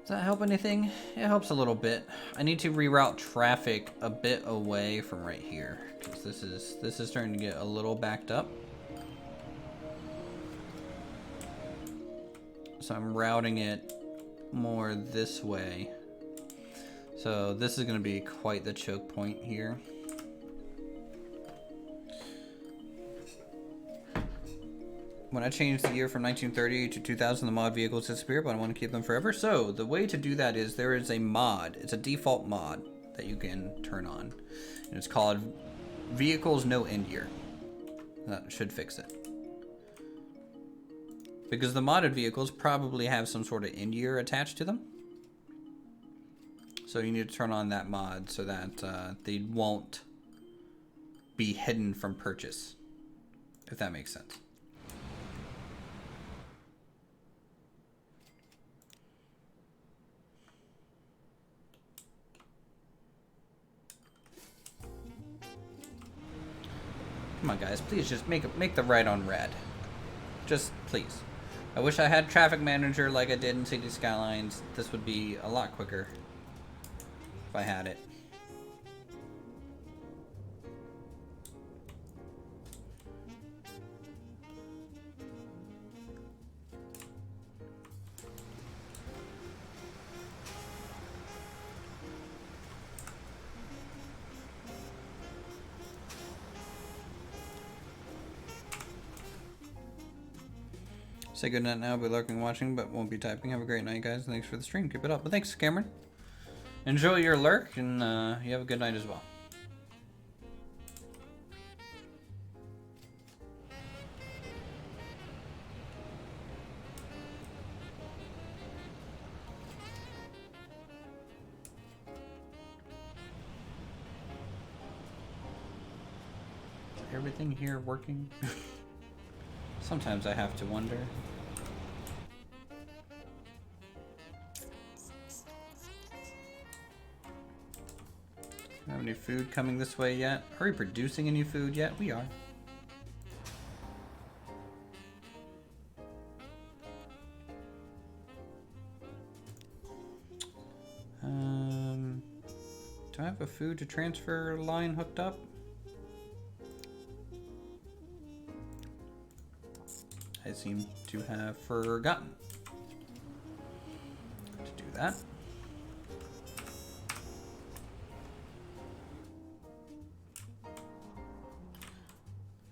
Does that help anything? It helps a little bit. I need to reroute traffic a bit away from right here, because this is starting to get a little backed up. So I'm routing it more this way. So this is going to be quite the choke point here. When I changed the year from 1930 to 2000, the mod vehicles disappear, but I want to keep them forever. So the way to do that is there is a mod. It's a default mod that you can turn on. And it's called Vehicles No End Year. That should fix it. Because the modded vehicles probably have some sort of end year attached to them. So you need to turn on that mod so that they won't be hidden from purchase, if that makes sense. Come on, guys, please just make the right on red. Just please. I wish I had traffic manager like I did in City Skylines. This would be a lot quicker if I had it. Say goodnight now. I'll be lurking and watching, but won't be typing. Have a great night, guys. Thanks for the stream. Keep it up. But thanks, Cameron. Enjoy your lurk, and you have a good night as well. Is everything here working? Sometimes I have to wonder. Have any food coming this way yet? Are we producing any food yet? We are. Do I have a food to transfer line hooked up? I seem to have forgotten to do that.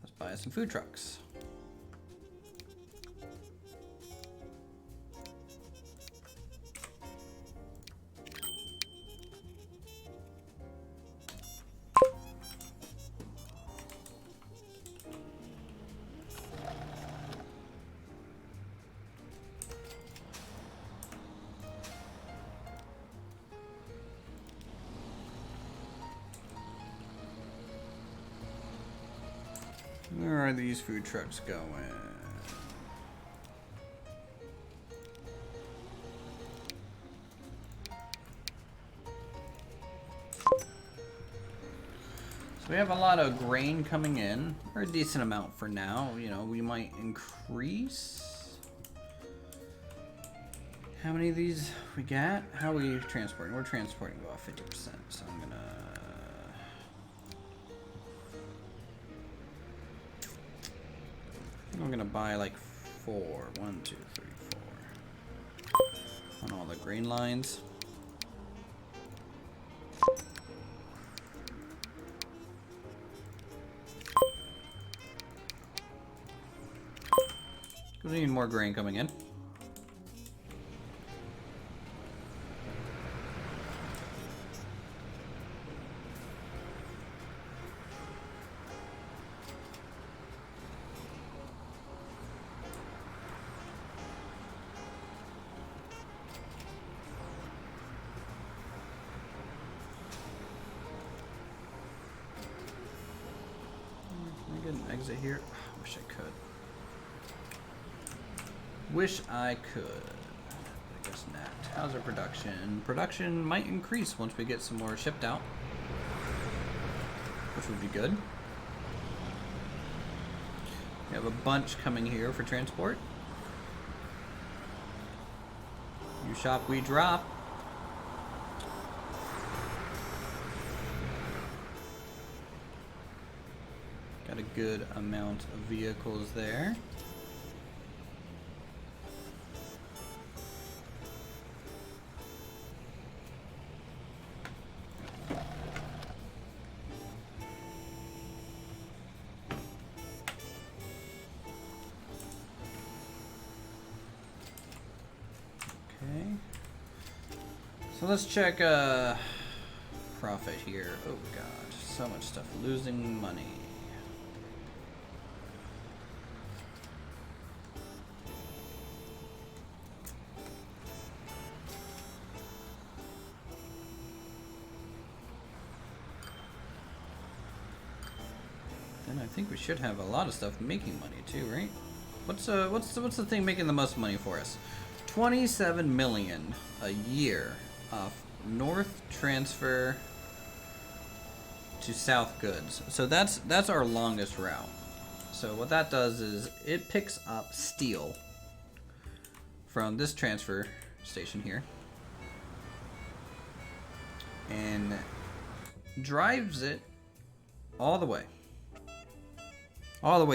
Let's buy some food trucks. Where are these food trucks going? So we have a lot of grain coming in, or a decent amount for now. You know, we might increase. How many of these we got? How are we transporting? We're transporting about 50%, so I'm gonna... I'm gonna buy like 4. 1, 2, 3, 4 on all the green lines. We need more grain coming in. Can I get an exit here? Wish I could. Wish I could. I guess not. How's our production? Production might increase once we get some more shipped out, which would be good. We have a bunch coming here for transport. You shop, we drop. Got a good amount of vehicles there. So let's check profit here. Oh god, so much stuff. Losing money. Then I think we should have a lot of stuff making money too, right? What's the thing making the most money for us? 27 million a year off north transfer to south goods. So that's our longest route. So what that does is it picks up steel from this transfer station here and drives it all the way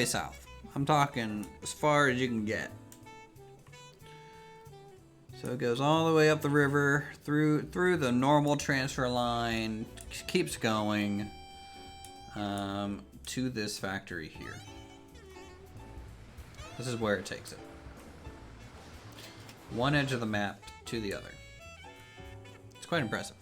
south. I'm talking as far as you can get. So it goes all the way up the river, through the normal transfer line, keeps going to this factory here. This is where it takes it. One edge of the map to the other. It's quite impressive.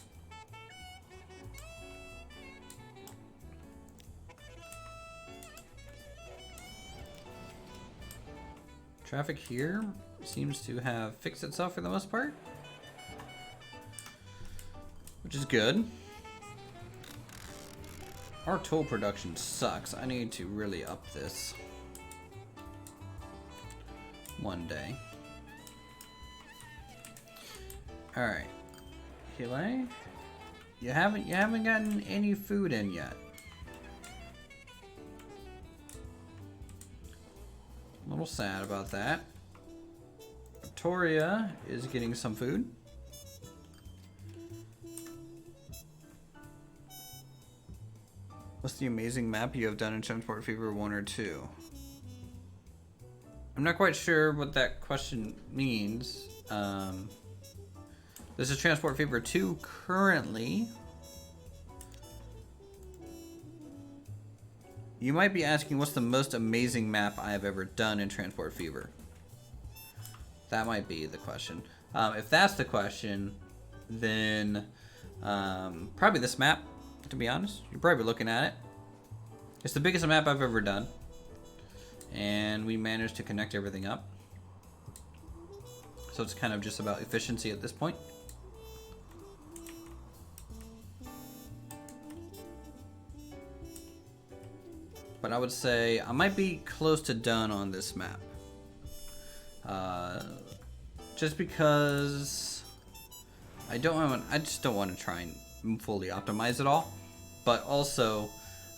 Traffic here seems to have fixed itself for the most part, which is good. Our tool production sucks. I need to really up this one day. All right, Chile, you haven't gotten any food in yet. A little sad about that. Victoria is getting some food. What's the amazing map you have done in Transport Fever 1 or 2? I'm not quite sure what that question means. This is Transport Fever 2 currently. You might be asking what's the most amazing map I have ever done in Transport Fever. That might be the question. If that's the question, then probably this map, to be honest. You're probably looking at it. It's the biggest map I've ever done. And we managed to connect everything up. So it's kind of just about efficiency at this point. But I would say I might be close to done on this map. Just because I just don't want to try and fully optimize it all. But also,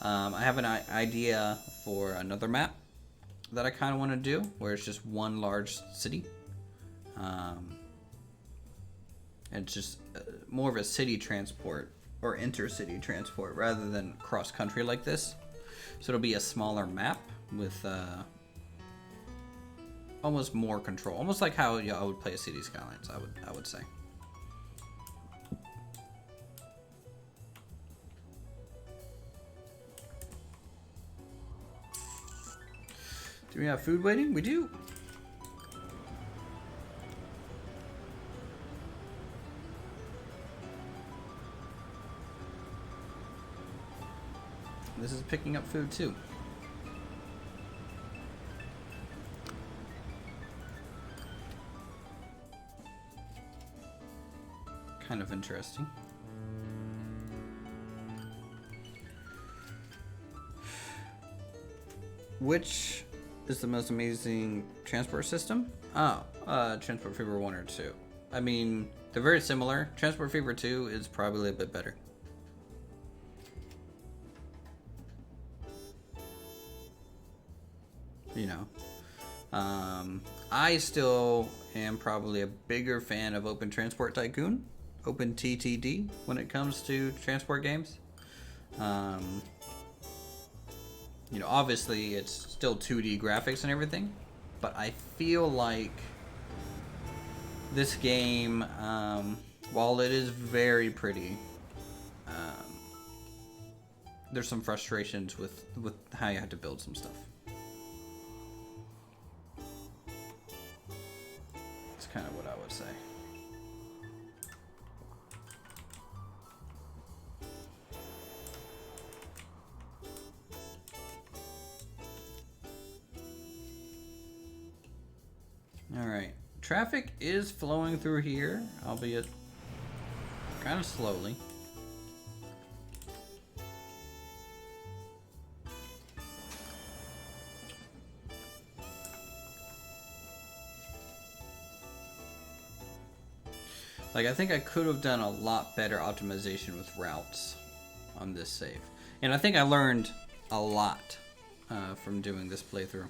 I have an idea for another map that I kind of want to do, where it's just one large city. And it's just more of a city transport or intercity transport rather than cross country like this. So it'll be a smaller map with almost more control, almost like how I would play a City Skylines. I would say. Do we have food waiting? We do. This is picking up food too. Kind of interesting. Which is the most amazing transport system? Oh, Transport Fever 1 or 2. I mean, they're very similar. Transport Fever 2 is probably a bit better. You know, I still am probably a bigger fan of Open Transport Tycoon, Open TTD, when it comes to transport games. You know, obviously it's still 2D graphics and everything, but I feel like this game, while it is very pretty, there's some frustrations with how you have to build some stuff. That's kind of what I would say. Alright, traffic is flowing through here, albeit kind of slowly. Like, I think I could have done a lot better optimization with routes on this save. And I think I learned a lot from doing this playthrough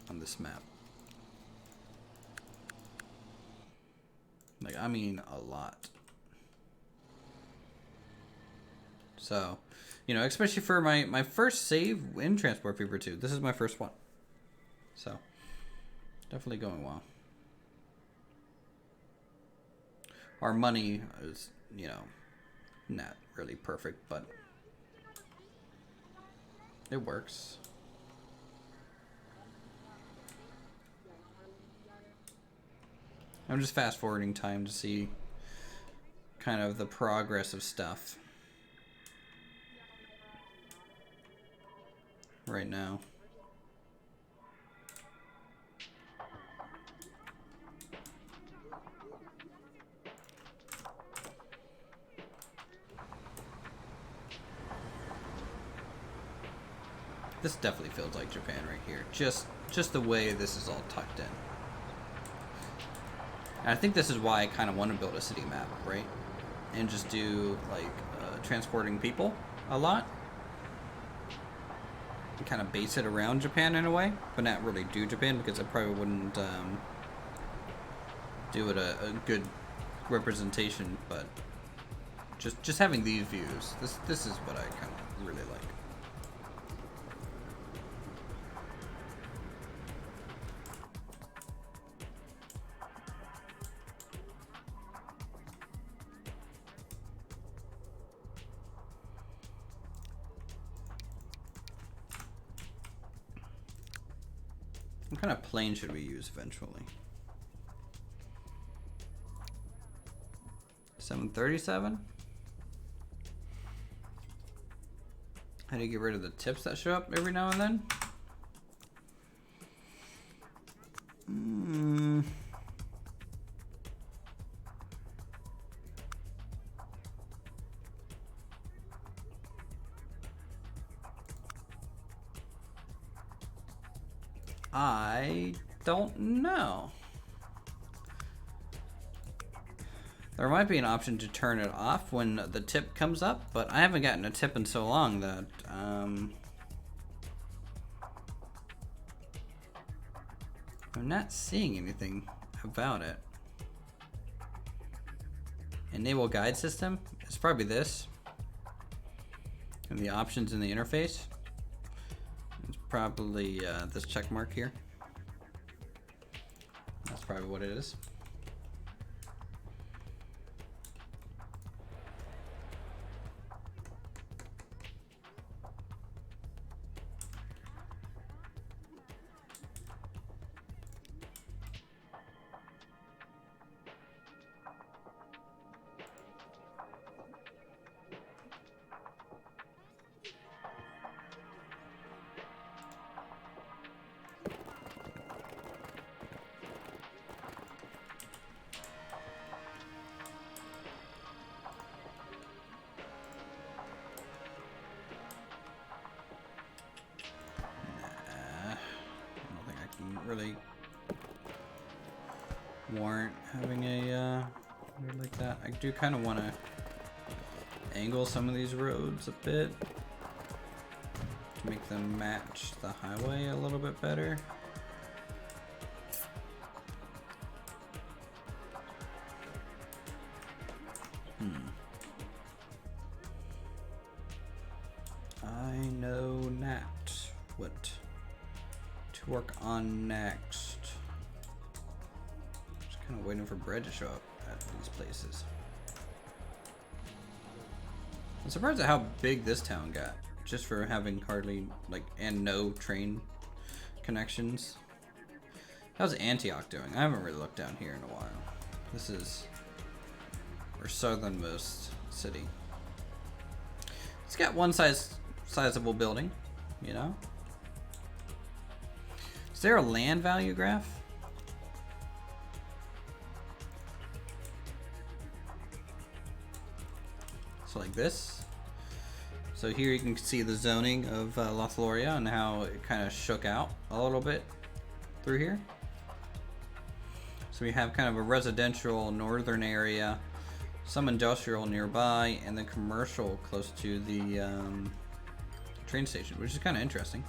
on this map. Like, I mean a lot. So, you know, especially for my first save in Transport Fever 2. This is my first one. So, definitely going well. Our money is, you know, not really perfect, but it works. I'm just fast forwarding time to see kind of the progress of stuff right now. This definitely feels like Japan right here. Just the way this is all tucked in. And I think this is why I kind of want to build a city map, right? And just do, like, transporting people a lot. And kind of base it around Japan in a way. But not really do Japan, because I probably wouldn't do it a good representation. But just having these views, this is what I kind of really like. What kind of plane should we use eventually? 737? How do you get rid of the tips that show up every now and then? I don't know. There might be an option to turn it off when the tip comes up, but I haven't gotten a tip in so long that I'm not seeing anything about it. Enable guide system. It's probably this. And the options in the interface. It's probably this check mark here. That's probably what it is. Really warrant having a road like that. I do kind of want to angle some of these roads a bit to make them match the highway a little bit better. I know not what to work on next. Just kind of waiting for bread to show up at these places. I'm surprised at how big this town got, just for having hardly, like, and no train connections. How's Antioch doing? I haven't really looked down here in a while. This is our southernmost city. It's got one sizable building, you know? Is there a land value graph? So like this. So here you can see the zoning of Lothlorien and how it kind of shook out a little bit through here. So we have kind of a residential northern area, some industrial nearby, and then commercial close to the train station, which is kind of interesting.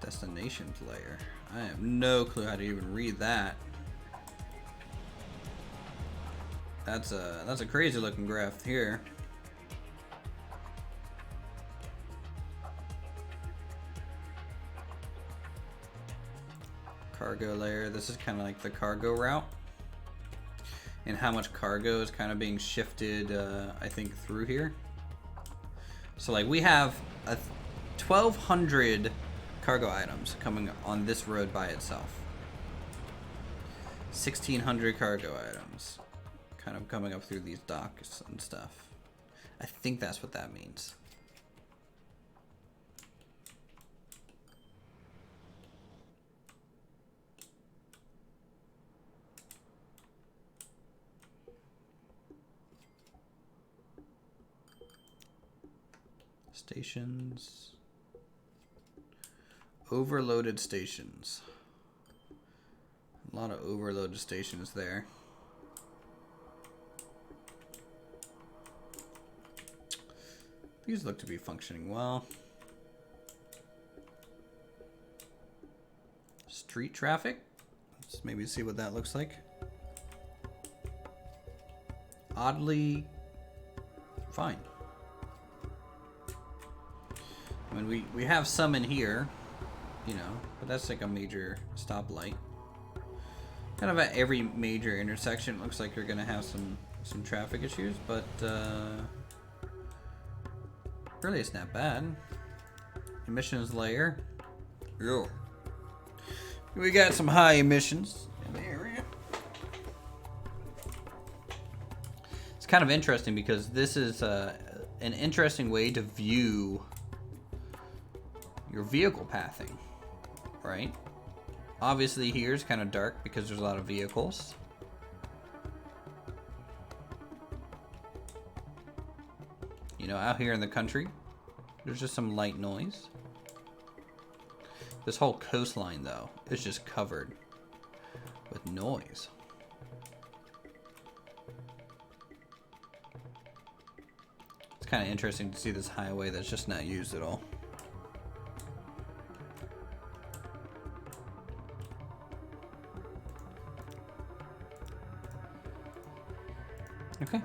Destinations layer. I have no clue how to even read that. That's a crazy looking graph here. Cargo layer. This is kind of like the cargo route, and how much cargo is kind of being shifted, I think, through here. So like we have 1,200 cargo items coming on this road by itself. 1,600 cargo items kind of coming up through these docks and stuff. I think that's what that means. Stations. Overloaded stations. A lot of overloaded stations there. These look to be functioning well. Street traffic. Let's maybe see what that looks like. Oddly fine. I mean, we have some in here, you know, but that's like a major stoplight. Kind of at every major intersection, it looks like you're gonna have some traffic issues, but really it's not bad. Emissions layer. Yo. We got some high emissions in the area. It's kind of interesting because this is an interesting way to view your vehicle pathing, right? Obviously here it's kind of dark because there's a lot of vehicles. You know, out here in the country, there's just some light noise. This whole coastline, though, is just covered with noise. It's kind of interesting to see this highway that's just not used at all. Okay.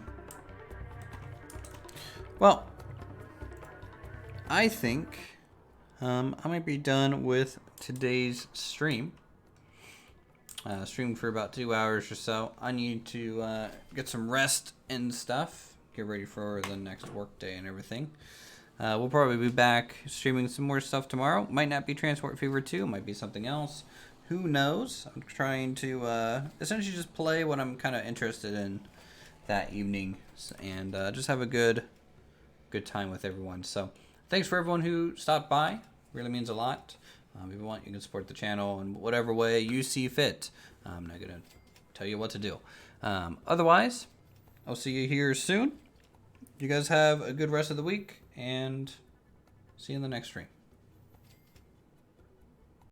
Well, I think I might be done with today's stream. Streamed for about 2 hours or so. I need to get some rest and stuff. Get ready for the next work day and everything. We'll probably be back streaming some more stuff tomorrow. Might not be Transport Fever 2. Might be something else. Who knows? I'm trying to essentially just play what I'm kind of interested in that evening. And just have a good time with everyone. So thanks for everyone who stopped by. Really means a lot. If you want, you can support the channel in whatever way you see fit. I'm not going to tell you what to do. Otherwise, I'll see you here soon. You guys have a good rest of the week, and see you in the next stream.